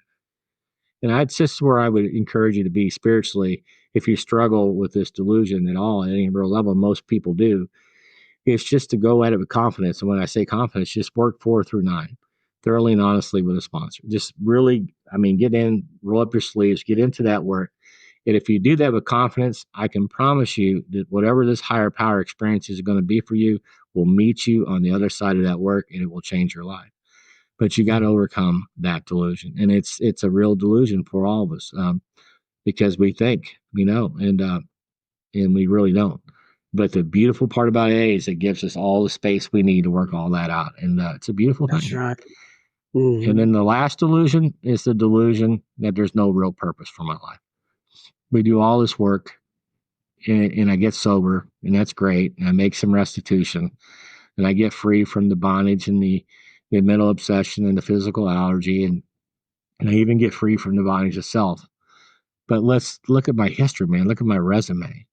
And that's just where I would encourage you to be spiritually. If you struggle with this delusion at all at any real level, most people do, it's just to go at it with confidence. And when I say confidence, just work 4 through 9 thoroughly and honestly with a sponsor. Just really, get in, roll up your sleeves, get into that work. And if you do that with confidence, I can promise you that whatever this higher power experience is going to be for you will meet you on the other side of that work, and it will change your life. But you got to overcome that delusion. And it's a real delusion for all of us, because we think we know, and we really don't. But the beautiful part about AA is it gives us all the space we need to work all that out. And it's a beautiful thing. That's right. Mm-hmm. And then the last delusion is the delusion that there's no real purpose for my life. We do all this work, and I get sober, and that's great. And I make some restitution, and I get free from the bondage and the mental obsession and the physical allergy, and I even get free from the bondage of self. But let's look at my history, man. Look at my resume.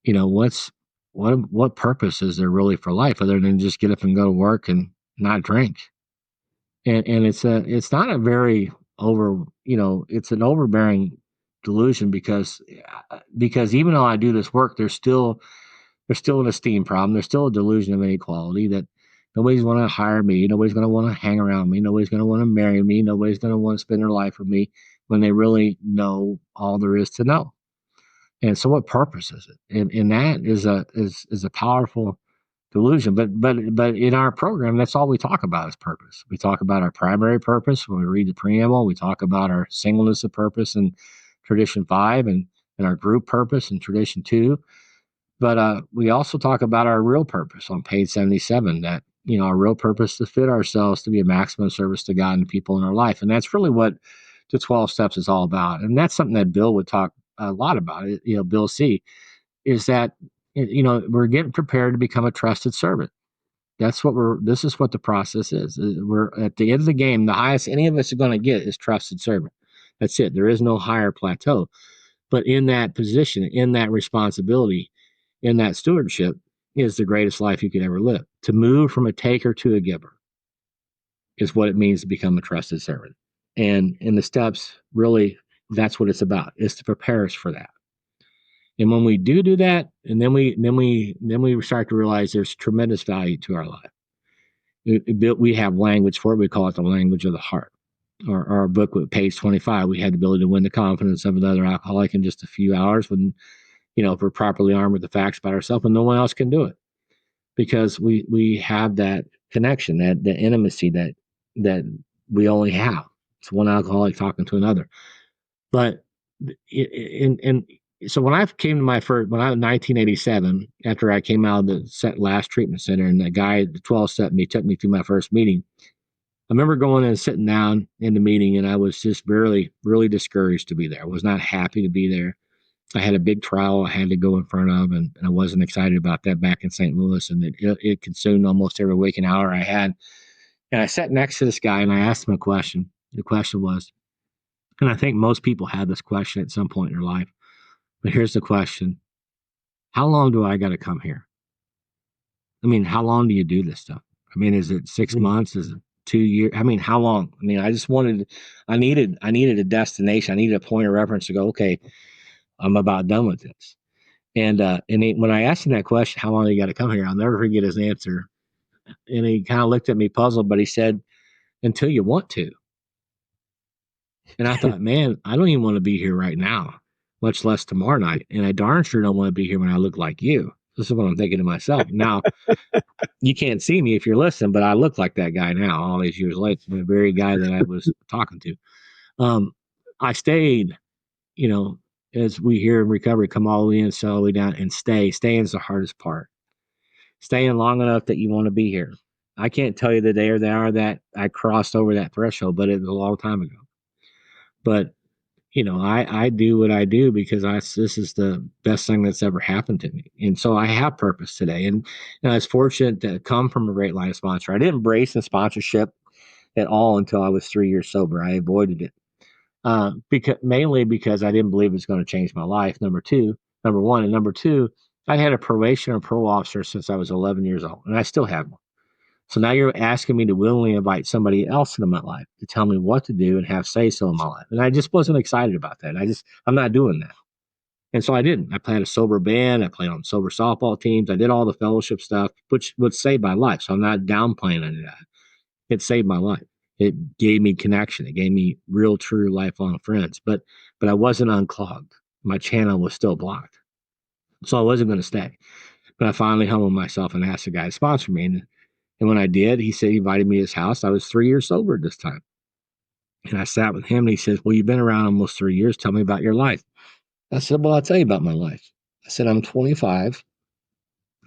What purpose is there really for life other than just get up and go to work and not drink? And it's not a very it's an overbearing delusion because even though I do this work, there's still an esteem problem. There's still a delusion of inequality that nobody's going to hire me. Nobody's going to want to hang around me. Nobody's going to want to marry me. Nobody's going to want to spend their life with me when they really know all there is to know. And so what purpose is it? And that is a powerful delusion. But in our program, that's all we talk about is purpose. We talk about our primary purpose when we read the preamble. We talk about our singleness of purpose in tradition 5 and our group purpose in tradition 2. But we also talk about our real purpose on page 77, that, our real purpose is to fit ourselves to be a maximum service to God and people in our life. And that's really what the 12 steps is all about. And that's something that Bill would talk a lot about. Bill C, is that, we're getting prepared to become a trusted servant. This is what the process is. We're at the end of the game, the highest any of us are going to get is trusted servant. That's it. There is no higher plateau. But in that position, in that responsibility, in that stewardship is the greatest life you could ever live. To move from a taker to a giver is what it means to become a trusted servant. And in the steps, really, that's what it's about, is to prepare us for that. And when we do that, and then we start to realize there's tremendous value to our life. We have language for it. We call it the language of the heart. Our book with page 25, we had the ability to win the confidence of another alcoholic in just a few hours when, if we're properly armed with the facts about ourselves, and no one else can do it, because we have that connection, that intimacy that we only have. It's one alcoholic talking to another. But so when I came to when I was 1987, after I came out of the last treatment center, and the guy, the 12 step me, took me through my first meeting. I remember going in and sitting down in the meeting, and I was just really, really discouraged to be there. I was not happy to be there. I had a big trial I had to go in front of, and I wasn't excited about that back in St. Louis, and it consumed almost every waking hour I had. And I sat next to this guy and I asked him a question. The question was, and I think most people have this question at some point in their life, but here's the question: how long do I got to come here? I mean, how long do you do this stuff? I mean, is it 6 months? Is it 2 years? I mean, how long? I mean, I needed a destination. I needed a point of reference to go, okay, I'm about done with this. When I asked him that question, how long do you got to come here? I'll never forget his answer. And he kind of looked at me puzzled, but he said, until you want to. And I thought, man, I don't even want to be here right now, much less tomorrow night. And I darn sure don't want to be here when I look like you. This is what I'm thinking to myself. Now, you can't see me if you're listening, but I look like that guy now, all these years later, the very guy that I was talking to. I stayed, you know, as we hear in recovery, come all the way in, so all the way down, and stay. Staying is the hardest part. Staying long enough that you want to be here. I can't tell you the day or the hour that I crossed over that threshold, but it was a long time ago. But I do what I do because this is the best thing that's ever happened to me. And so I have purpose today. And I was fortunate to come from a great line of sponsor. I didn't embrace the sponsorship at all until I was 3 years sober. I avoided it. Mainly because I didn't believe it was going to change my life. Number one. And number two, I had a probation or parole officer since I was 11 years old, and I still have one. So now you're asking me to willingly invite somebody else into my life to tell me what to do and have say so in my life. And I just wasn't excited about that. I'm not doing that. And so I didn't. I played a sober band. I played on sober softball teams. I did all the fellowship stuff, which would save my life. So I'm not downplaying any of that. It saved my life. It gave me connection. It gave me real, true, lifelong friends. But I wasn't unclogged. My channel was still blocked. So I wasn't going to stay. But I finally humbled myself and asked the guy to sponsor me. And when I did, he said he invited me to his house. I was 3 years sober at this time. And I sat with him and he says, well, you've been around almost 3 years. Tell me about your life. I said, well, I'll tell you about my life. I said, I'm 25.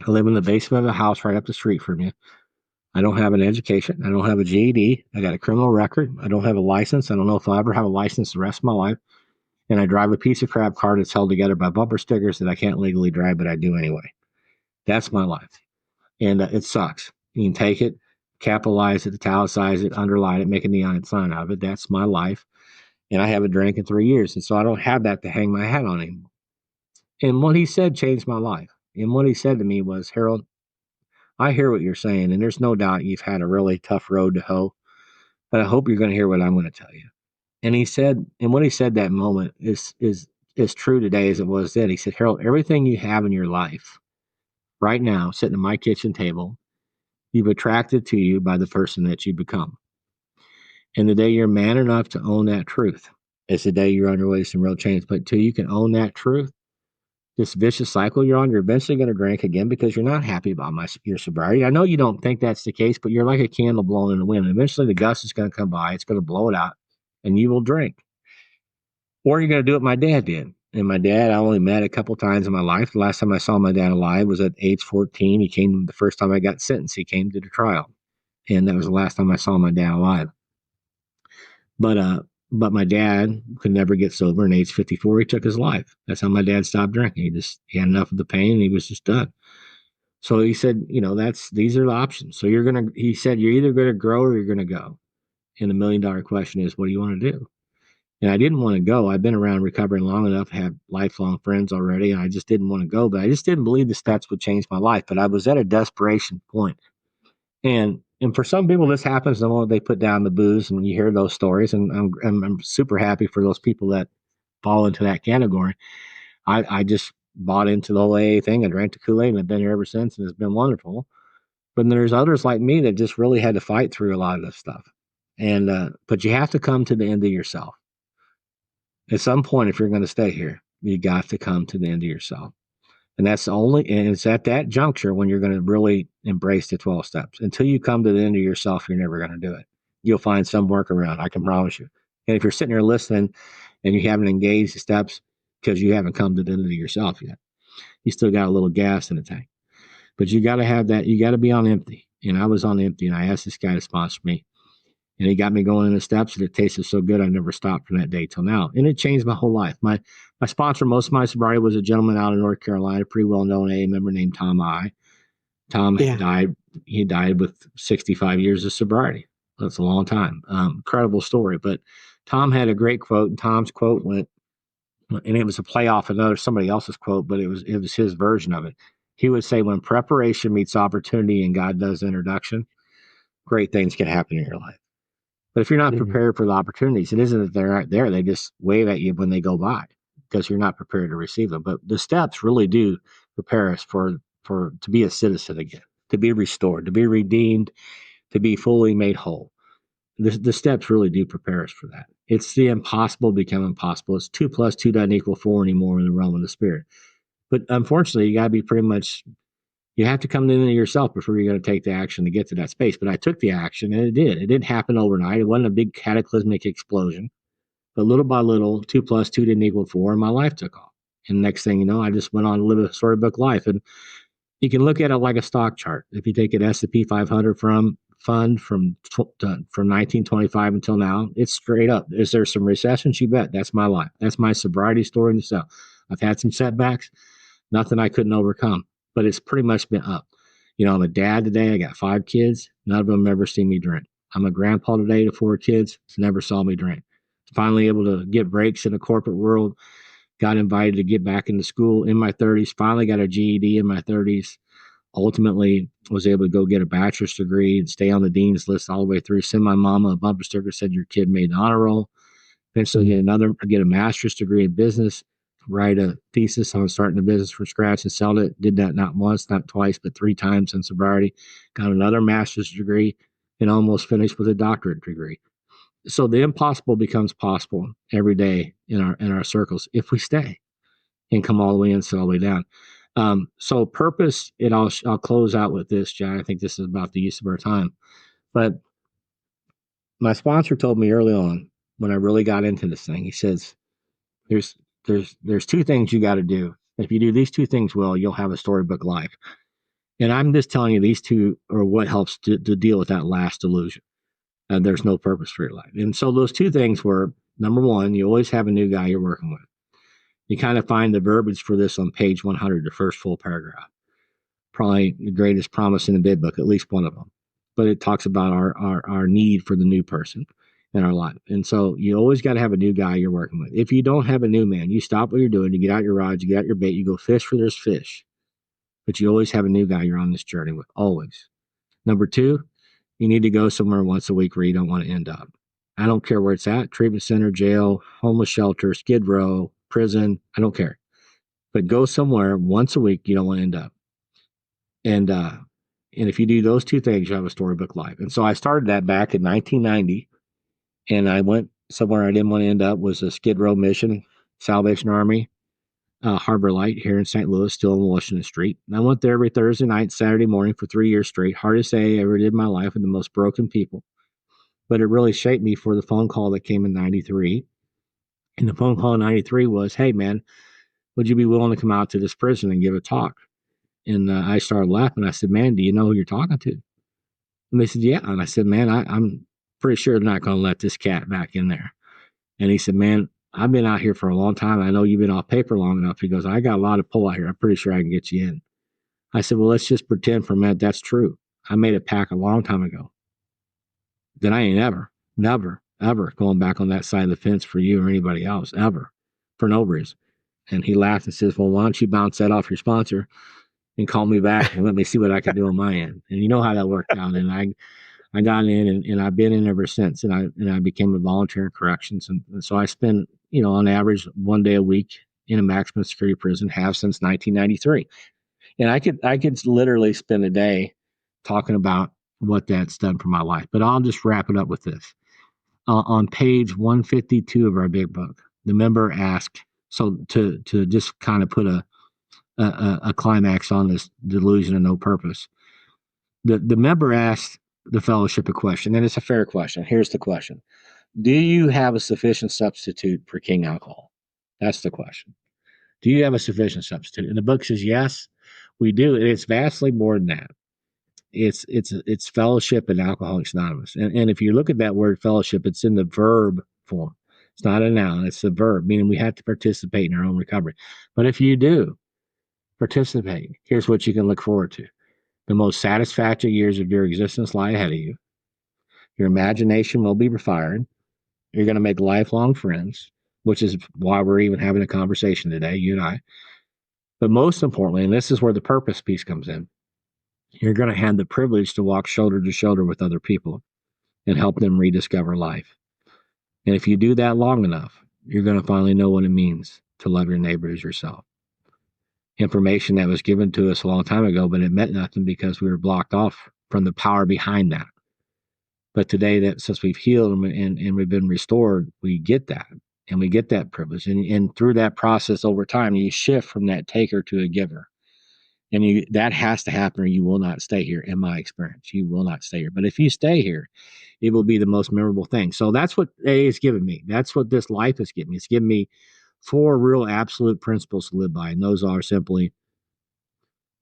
I live in the basement of a house right up the street from you. I don't have an education. I don't have a GED. I got a criminal record. I don't have a license. I don't know if I'll ever have a license the rest of my life. And I drive a piece of crap car that's held together by bumper stickers that I can't legally drive, but I do anyway. That's my life. And it sucks. You can take it, capitalize it, italicize it, underline it, make a neon sign out of it. That's my life. And I haven't drank in 3 years. And so I don't have that to hang my hat on anymore. And what he said changed my life. And what he said to me was, Harold, I hear what you're saying. And there's no doubt you've had a really tough road to hoe. But I hope you're going to hear what I'm going to tell you. And he said, and what he said that moment is as true today as it was then. He said, Harold, everything you have in your life right now, sitting at my kitchen table, you've attracted to you by the person that you become. And the day you're man enough to own that truth is the day you're on your way to some real change. But till you can own that truth, this vicious cycle you're on, you're eventually going to drink again because you're not happy about your sobriety. I know you don't think that's the case, but you're like a candle blowing in the wind. Eventually the gust is going to come by. It's going to blow it out and you will drink. Or you're going to do what my dad did. And my dad, I only met a couple times in my life. The last time I saw my dad alive was at age 14. He came the first time I got sentenced. He came to the trial. And that was the last time I saw my dad alive. But my dad could never get sober. And age 54, he took his life. That's how my dad stopped drinking. He had enough of the pain and he was just done. So he said, these are the options. So he said, you're either going to grow or you're going to go. And the $1 million question is, what do you want to do? And I didn't want to go. I've been around recovering long enough, have lifelong friends already, and I just didn't want to go. But I just didn't believe the steps would change my life. But I was at a desperation point. And for some people, this happens the moment they put down the booze, and you hear those stories. And I'm super happy for those people that fall into that category. I just bought into the whole AA thing. I drank the Kool-Aid, and I've been here ever since, and it's been wonderful. But there's others like me that just really had to fight through a lot of this stuff. But you have to come to the end of yourself. At some point, if you're going to stay here, you got to come to the end of yourself. And it's at that juncture when you're going to really embrace the 12 steps. Until you come to the end of yourself, you're never going to do it. You'll find some workaround, I can promise you. And if you're sitting there listening and you haven't engaged the steps because you haven't come to the end of yourself yet, you still got a little gas in the tank. But you got to have that. You got to be on empty. And I was on empty, and I asked this guy to sponsor me. And he got me going in the steps, and it tasted so good I never stopped from that day till now. And it changed my whole life. My sponsor most of my sobriety was a gentleman out in North Carolina, pretty well known AA member named Tom I. Tom Yeah. died. He died with 65 years of sobriety. That's a long time. Incredible story. But Tom had a great quote, and Tom's quote went, and it was a play off another somebody else's quote, but it was his version of it. He would say, "When preparation meets opportunity and God does the introduction, great things can happen in your life. But if you're not Mhm. prepared for the opportunities, it isn't that they're not there; they just wave at you when they go by because you're not prepared to receive them. But the steps really do prepare us for to be a citizen again, to be restored, to be redeemed, to be fully made whole. The steps really do prepare us for that. It's the impossible become impossible. It's 2 plus 2 doesn't equal 4 anymore in the realm of the spirit. But unfortunately, you got to be pretty much, you have to come into yourself before you're going to take the action to get to that space. But I took the action, and it did. It didn't happen overnight. It wasn't a big cataclysmic explosion. But little by little, 2 plus 2 didn't equal 4, and my life took off. And next thing you know, I just went on to live a storybook life. And you can look at it like a stock chart. If you take an S&P 500 fund from 1925 until now, it's straight up. Is there some recessions? You bet. That's my life. That's my sobriety story in itself. I've had some setbacks, nothing I couldn't overcome, but it's pretty much been up. I'm a dad today. I got 5 kids. None of them ever seen me drink. I'm a grandpa today to 4 kids. Never saw me drink. Finally able to get breaks in the corporate world. Got invited to get back into school in my 30s. Finally got a GED in my 30s. Ultimately was able to go get a bachelor's degree and stay on the dean's list all the way through. Send my mama a bumper sticker, said your kid made an honor roll. Eventually get a master's degree in business, write a thesis on starting a business from scratch and sell it. Did that not once, not twice, but 3 times in sobriety. Got another master's degree and almost finished with a doctorate degree. So the impossible becomes possible every day in our circles if we stay and come all the way in, sit all the way down. So purpose, I'll close out with this, John. I think this is about the use of our time. But my sponsor told me early on when I really got into this thing, he says, there's there's 2 things you got to do. If you do these 2 things well, you'll have a storybook life. And I'm just telling you, these 2 are what helps to deal with that last delusion. There's no purpose for your life. And so those 2 things were, number one, you always have a new guy you're working with. You kind of find the verbiage for this on page 100, the first full paragraph. Probably the greatest promise in the bid book, at least one of them. But it talks about our need for the new person in our life. And so you always got to have a new guy you're working with. If you don't have a new man, you stop what you're doing, you get out your rods, you get out your bait, you go fish where there's fish. But you always have a new guy you're on this journey with, always. Number 2, you need to go somewhere once a week where you don't want to end up. I don't care where it's at, treatment center, jail, homeless shelter, Skid Row, prison, I don't care. But go somewhere once a week you don't want to end up. And if you do those 2 things, you have a storybook life. And so I started that back in 1990, and I went somewhere I didn't want to end up, was a Skid Row mission, Salvation Army, Harbor Light here in St. Louis, still on Washington Street. And I went there every Thursday night, Saturday morning for 3 years straight. Hardest day I ever did in my life with the most broken people. But it really shaped me for the phone call that came in 93. And the phone call in 93 was, hey, man, would you be willing to come out to this prison and give a talk? And I started laughing. I said, man, do you know who you're talking to? And they said, yeah. And I said, man, I'm pretty sure they're not going to let this cat back in there. And he said, man, I've been out here for a long time. I know you've been off paper long enough. He goes, I got a lot of pull out here. I'm pretty sure I can get you in. I said, well, let's just pretend for a minute that's true. I made a pact a long time ago. Then I ain't ever going back on that side of the fence for you or anybody else, ever, for no reason. And he laughed and says, well, why don't you bounce that off your sponsor and call me back and let me see what I can do on my end. And you know how that worked out. And I got in and I've been in ever since. And I became a volunteer in corrections. And so I spend, on average 1 day a week in a maximum security prison, have since 1993. And I could literally spend a day talking about what that's done for my life. But I'll just wrap it up with this. On page 152 of our big book, the member asked, so to just kind of put a climax on this delusion of no purpose. The member asked the fellowship a question, and it's a fair question. Here's the question. Do you have a sufficient substitute for king alcohol? That's the question. Do you have a sufficient substitute? And the book says, yes, we do. And it's vastly more than that. It's fellowship in Alcoholics Anonymous. And if you look at that word fellowship, it's in the verb form. It's not a noun, it's a verb, meaning we have to participate in our own recovery. But if you do participate, here's what you can look forward to. The most satisfactory years of your existence lie ahead of you. Your imagination will be fired. You're going to make lifelong friends, which is why we're even having a conversation today, you and I. But most importantly, and this is where the purpose piece comes in, you're going to have the privilege to walk shoulder to shoulder with other people and help them rediscover life. And if you do that long enough, you're going to finally know what it means to love your neighbor as yourself. Information that was given to us a long time ago, but it meant nothing because we were blocked off from the power behind that. But today, that since we've healed and we've been restored, we get that, and we get that privilege. And through that process over time, you shift from that taker to a giver. And that has to happen or you will not stay here, in my experience. You will not stay here. But if you stay here, it will be the most memorable thing. So that's what AA has given me. That's what this life has given me. It's given me 4 real absolute principles to live by. And those are simply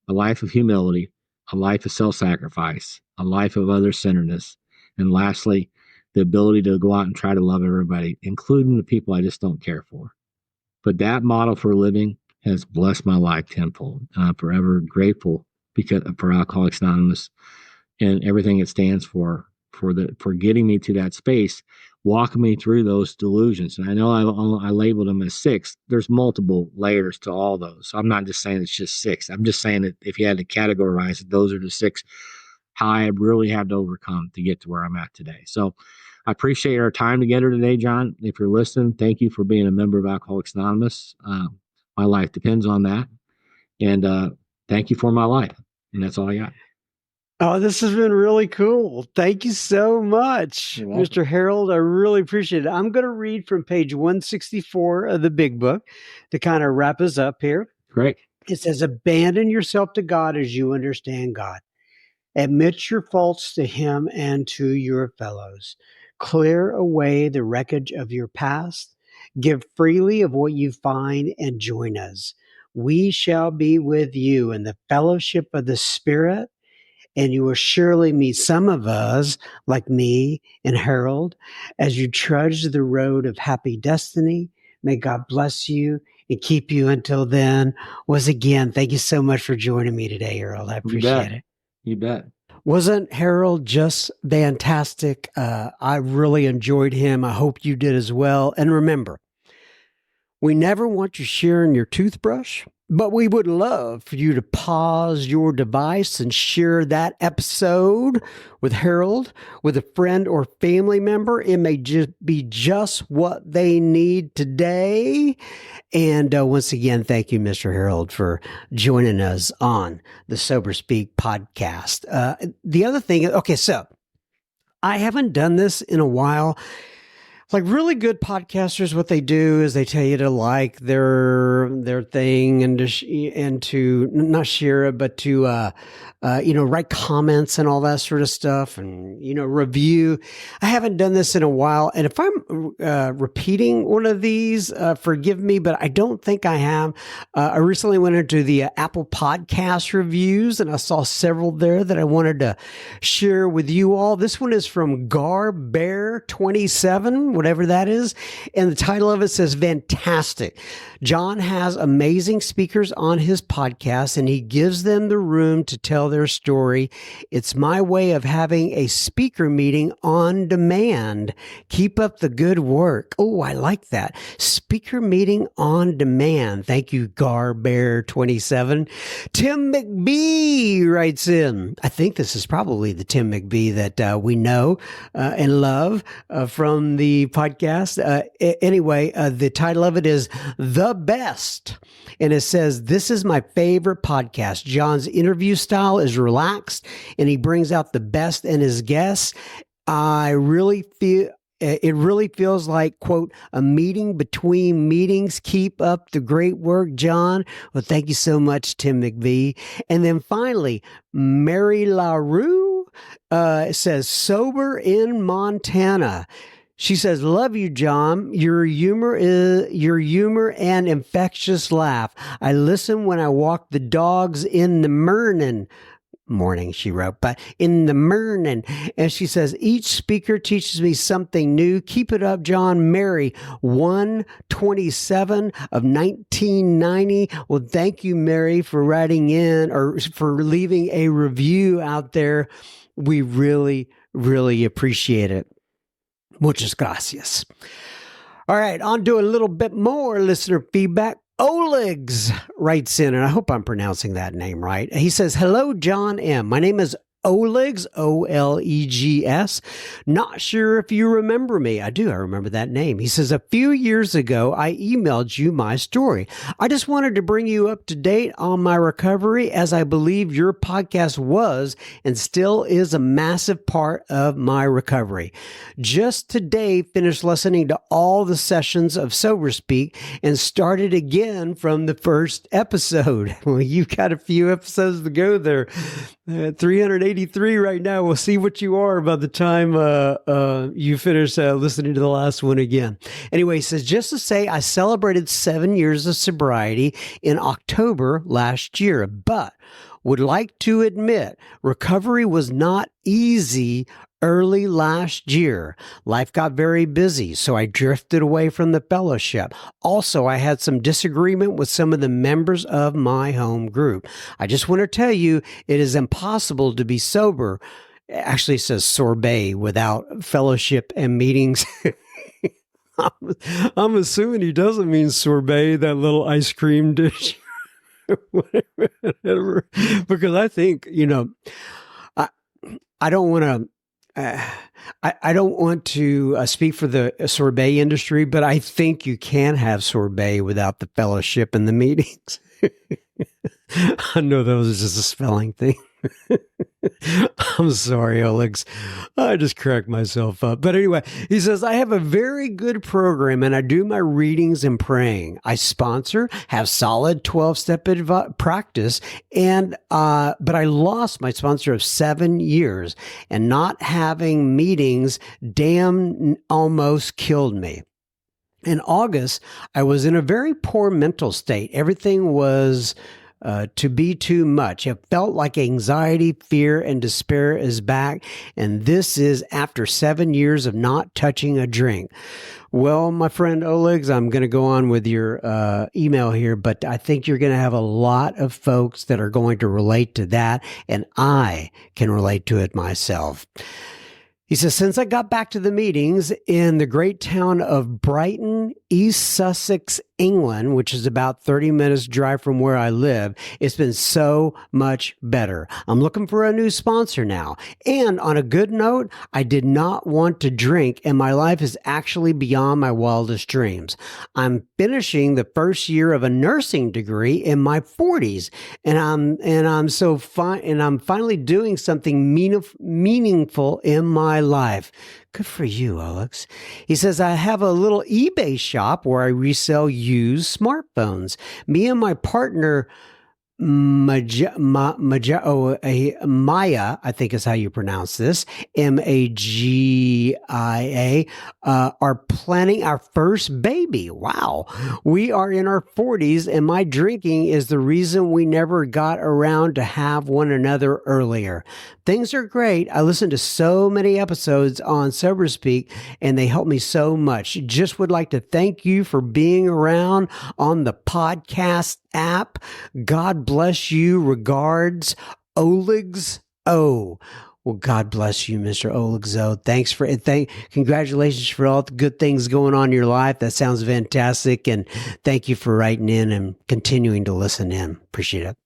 a life of humility, a life of self-sacrifice, a life of other-centeredness, and lastly, the ability to go out and try to love everybody, including the people I just don't care for. But that model for living has blessed my life tenfold. And I'm forever grateful for Alcoholics Anonymous and everything it stands for getting me to that space, walking me through those delusions. And I know I labeled them as 6. There's multiple layers to all those. So I'm not just saying it's just 6. I'm just saying that if you had to categorize it, those are the 6 how I really had to overcome to get to where I'm at today. So I appreciate our time together today, John. If you're listening, thank you for being a member of Alcoholics Anonymous. My life depends on that. And thank you for my life. And that's all I got. Oh, this has been really cool. Thank you so much, Mr. Harold. I really appreciate it. I'm going to read from page 164 of the big book to kind of wrap us up here. Great. It says, abandon yourself to God as you understand God. Admit your faults to Him and to your fellows. Clear away the wreckage of your past. Give freely of what you find and join us. We shall be with you in the fellowship of the Spirit, and you will surely meet some of us, like me and Harold, as you trudge the road of happy destiny. May God bless you and keep you until then. Once again, thank you so much for joining me today, Harold. I appreciate it. You bet. Wasn't Harold just fantastic? I really enjoyed him. I hope you did as well. And remember, we never want you sharing your toothbrush, but we would love for you to pause your device and share that episode with Harold, with a friend or family member. It may just be just what they need today. And once again, thank you, Mr. Harold, for joining us on the Sober Speak podcast. The other thing, okay, so I haven't done this in a while. Like really good podcasters, what they do is they tell you to like their thing and to not share it, but to write comments and all that sort of stuff, and review. I haven't done this in a while, and if I'm repeating one of these, forgive me, but I don't think I have. I recently went into the Apple Podcast reviews, and I saw several there that I wanted to share with you all. This one is from GarBear27. Whatever that is. And the title of it says, Fantastic. John has amazing speakers on his podcast, and he gives them the room to tell their story. It's my way of having a speaker meeting on demand. Keep up the good work. Oh, I like that. Speaker meeting on demand. Thank you, GarBear27. Tim McBee writes in. I think this is probably the Tim McBee that we know and love from the podcast. Anyway, the title of it is The Best. And it says, this is my favorite podcast. John's interview style is relaxed and he brings out the best in his guests. It really feels like, quote, a meeting between meetings. Keep up the great work, John. Well, thank you so much, Tim McVie. And then finally, Mary LaRue says, sober in Montana. She says, love you, John. Your humor and infectious laugh. I listen when I walk the dogs in the morning. morning, she wrote, but in the morning. And she says, each speaker teaches me something new. Keep it up, John. Mary, 127 of 1990. Well, thank you, Mary, for writing in or for leaving a review out there. We really, really appreciate it. Muchas gracias. All right, on to a little bit more listener feedback. Olegs writes in, and I hope I'm pronouncing that name right. He says, hello, John M. My name is Olegs, Olegs. Not sure if you remember me. I do. I remember that name. He says, a few years ago, I emailed you my story. I just wanted to bring you up to date on my recovery, as I believe your podcast was and still is a massive part of my recovery. Just today, finished listening to all the sessions of Sober Speak and started again from the first episode. Well, you've got a few episodes to go there. 383 right now. We'll see what you are by the time you finish listening to the last one again. Anyway, he says, just to say, I celebrated 7 years of sobriety in October last year, but would like to admit recovery was not easy early last year. Life got very busy, so I drifted away from the fellowship. Also, I had some disagreement with some of the members of my home group. I just want to tell you, it is impossible to be sober. Actually, it says sorbet without fellowship and meetings. I'm assuming he doesn't mean sorbet, that little ice cream dish. Whatever. Because I think, I don't want to. I don't want to speak for the sorbet industry, but I think you can have sorbet without the fellowship and the meetings. I know that was just a spelling thing. I'm sorry, Alex. I just cracked myself up. But anyway, he says, I have a very good program and I do my readings and praying. I sponsor, have solid 12-step practice, and but I lost my sponsor of 7 years, and not having meetings almost killed me. In August, I was in a very poor mental state. Everything was to be too much. It felt like anxiety, fear, and despair is back. And this is after 7 years of not touching a drink. Well, my friend Olegs, I'm going to go on with your email here, but I think you're going to have a lot of folks that are going to relate to that. And I can relate to it myself. He says, since I got back to the meetings in the great town of Brighton, East Sussex, England, which is about 30 minutes drive from where I live, it's been so much better. I'm looking for a new sponsor now. And on a good note, I did not want to drink, and my life is actually beyond my wildest dreams. I'm finishing the first year of a nursing degree in my 40s, and I'm finally doing something meaningful in my life. Good for you, Alex. He says, I have a little eBay shop where I resell used smartphones. Me and my partner, Maya, I think is how you pronounce this, Magia, are planning our first baby. Wow. We are in our 40s, and my drinking is the reason we never got around to have one another earlier. Things are great. I listened to so many episodes on Sober Speak, and they helped me so much. Just would like to thank you for being around on the podcast app. God bless you. Regards, Olegs O. Well, God bless you, Mr. Olegs O. Thanks for congratulations for all the good things going on in your life. That sounds fantastic. And thank you for writing in and continuing to listen in. Appreciate it.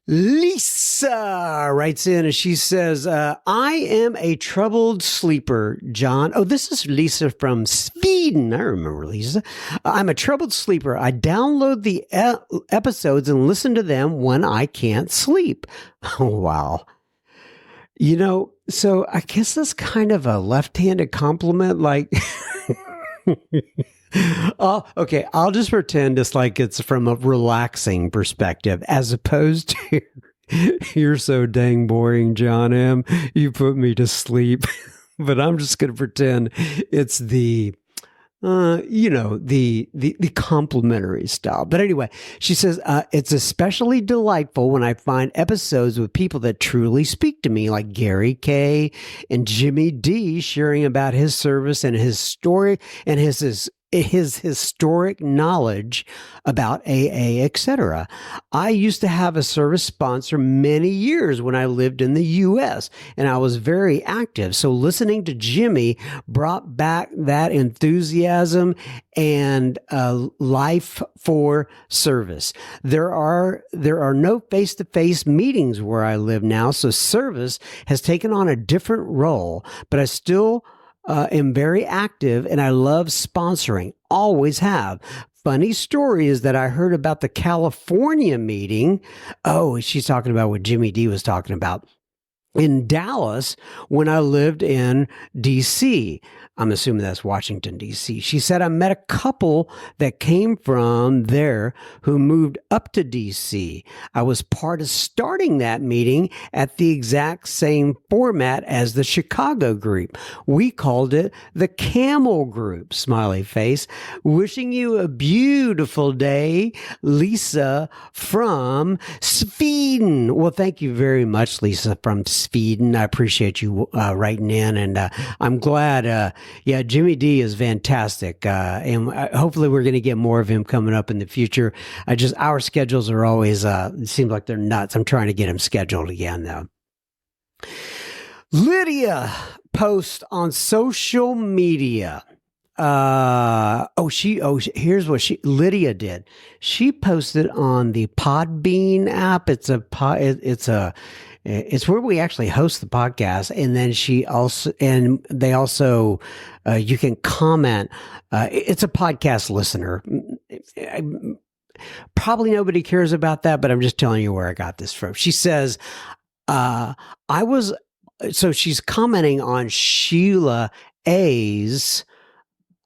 Lisa writes in and she says, I am a troubled sleeper, John. Oh, this is Lisa from Sweden. I remember Lisa. I'm a troubled sleeper. I download the episodes and listen to them when I can't sleep. Oh, wow. So I guess that's kind of a left-handed compliment. Like, okay, I'll just pretend it's like it's from a relaxing perspective as opposed to, you're so dang boring, John M. You put me to sleep. But I'm just going to pretend it's the, the complimentary style. But anyway, she says, it's especially delightful when I find episodes with people that truly speak to me, like Gary K and Jimmy D sharing about his service and his story and his historic knowledge about AA, etc. I used to have a service sponsor many years when I lived in the U.S., and I was very active. So listening to Jimmy brought back that enthusiasm and life for service. There are no face-to-face meetings where I live now, so service has taken on a different role, but I still am very active, and I love sponsoring. Always have. Funny story is that I heard about the California meeting. Oh, she's talking about what Jimmy D was talking about in Dallas when I lived in D.C. I'm assuming that's Washington, D.C. She said, I met a couple that came from there who moved up to D.C. I was part of starting that meeting at the exact same format as the Chicago group. We called it the Camel Group, smiley face. Wishing you a beautiful day, Lisa from Sweden. Well, thank you very much, Lisa from Sweden. I appreciate you writing in, and I'm glad. Yeah, Jimmy D is fantastic, and hopefully we're going to get more of him coming up in the future. Our schedules are always, it seems like they're nuts. I'm trying to get him scheduled again, though. Lydia posts on social media. Here's what Lydia did. She posted on the Podbean app. It's where we actually host the podcast. And then you can comment. It's a podcast listener. Probably nobody cares about that, but I'm just telling you where I got this from. She says, she's commenting on Sheila A's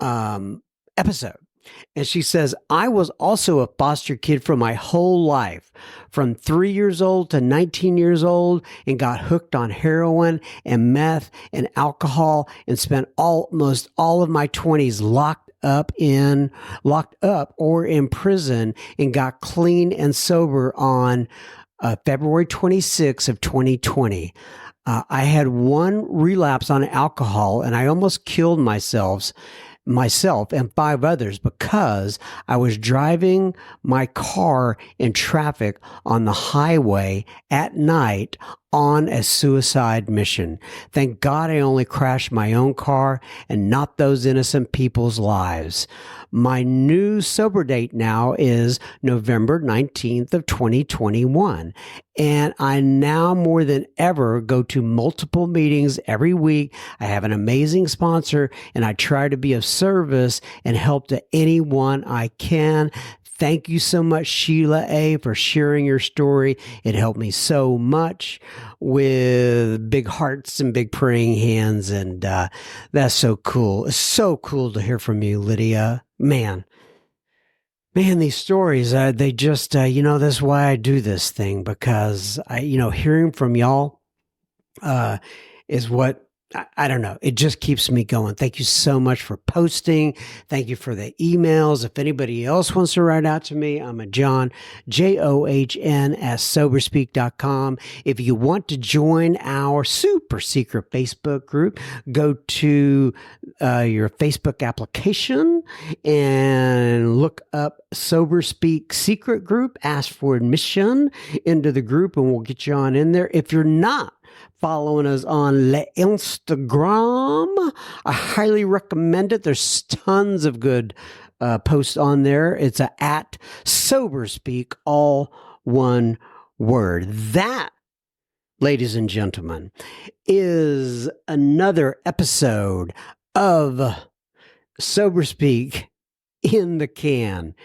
episode. And she says, I was also a foster kid for my whole life, from 3 years old to 19 years old, and got hooked on heroin and meth and alcohol, and spent almost all of my 20s locked up or in prison, and got clean and sober on February 26th of 2020. I had one relapse on alcohol, and I almost killed myself and 5 others because I was driving my car in traffic on the highway at night on a suicide mission. Thank God I only crashed my own car and not those innocent people's lives. My new sober date now is November 19th of 2021. And I now more than ever go to multiple meetings every week. I have an amazing sponsor, and I try to be of service and help to anyone I can. Thank you so much, Sheila A., for sharing your story. It helped me so much, with big hearts and big praying hands. And that's so cool. It's so cool to hear from you, Lydia. Man, these stories, they just, that's why I do this thing, because hearing from y'all is what, I don't know. It just keeps me going. Thank you so much for posting. Thank you for the emails. If anybody else wants to write out to me, I'm a John, JOHN at soberspeak.com. If you want to join our super secret Facebook group, go to your Facebook application and look up Sober Speak Secret Group. Ask for admission into the group, and we'll get you on in there. If you're not following us on Instagram, I highly recommend it. There's tons of good posts on there. It's at SoberSpeak, all one word. That, ladies and gentlemen, is another episode of SoberSpeak in the can.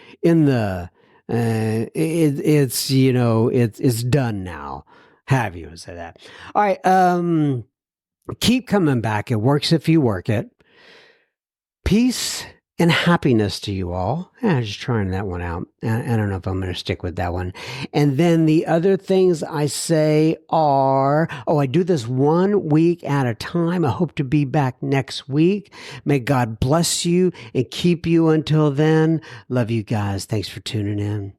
It's done now. Have you say that? All right. Keep coming back. It works if you work it. Peace and happiness to you all. Just trying that one out. I don't know if I'm going to stick with that one. And then the other things I say are, I do this 1 week at a time. I hope to be back next week. May God bless you and keep you until then. Love you guys. Thanks for tuning in.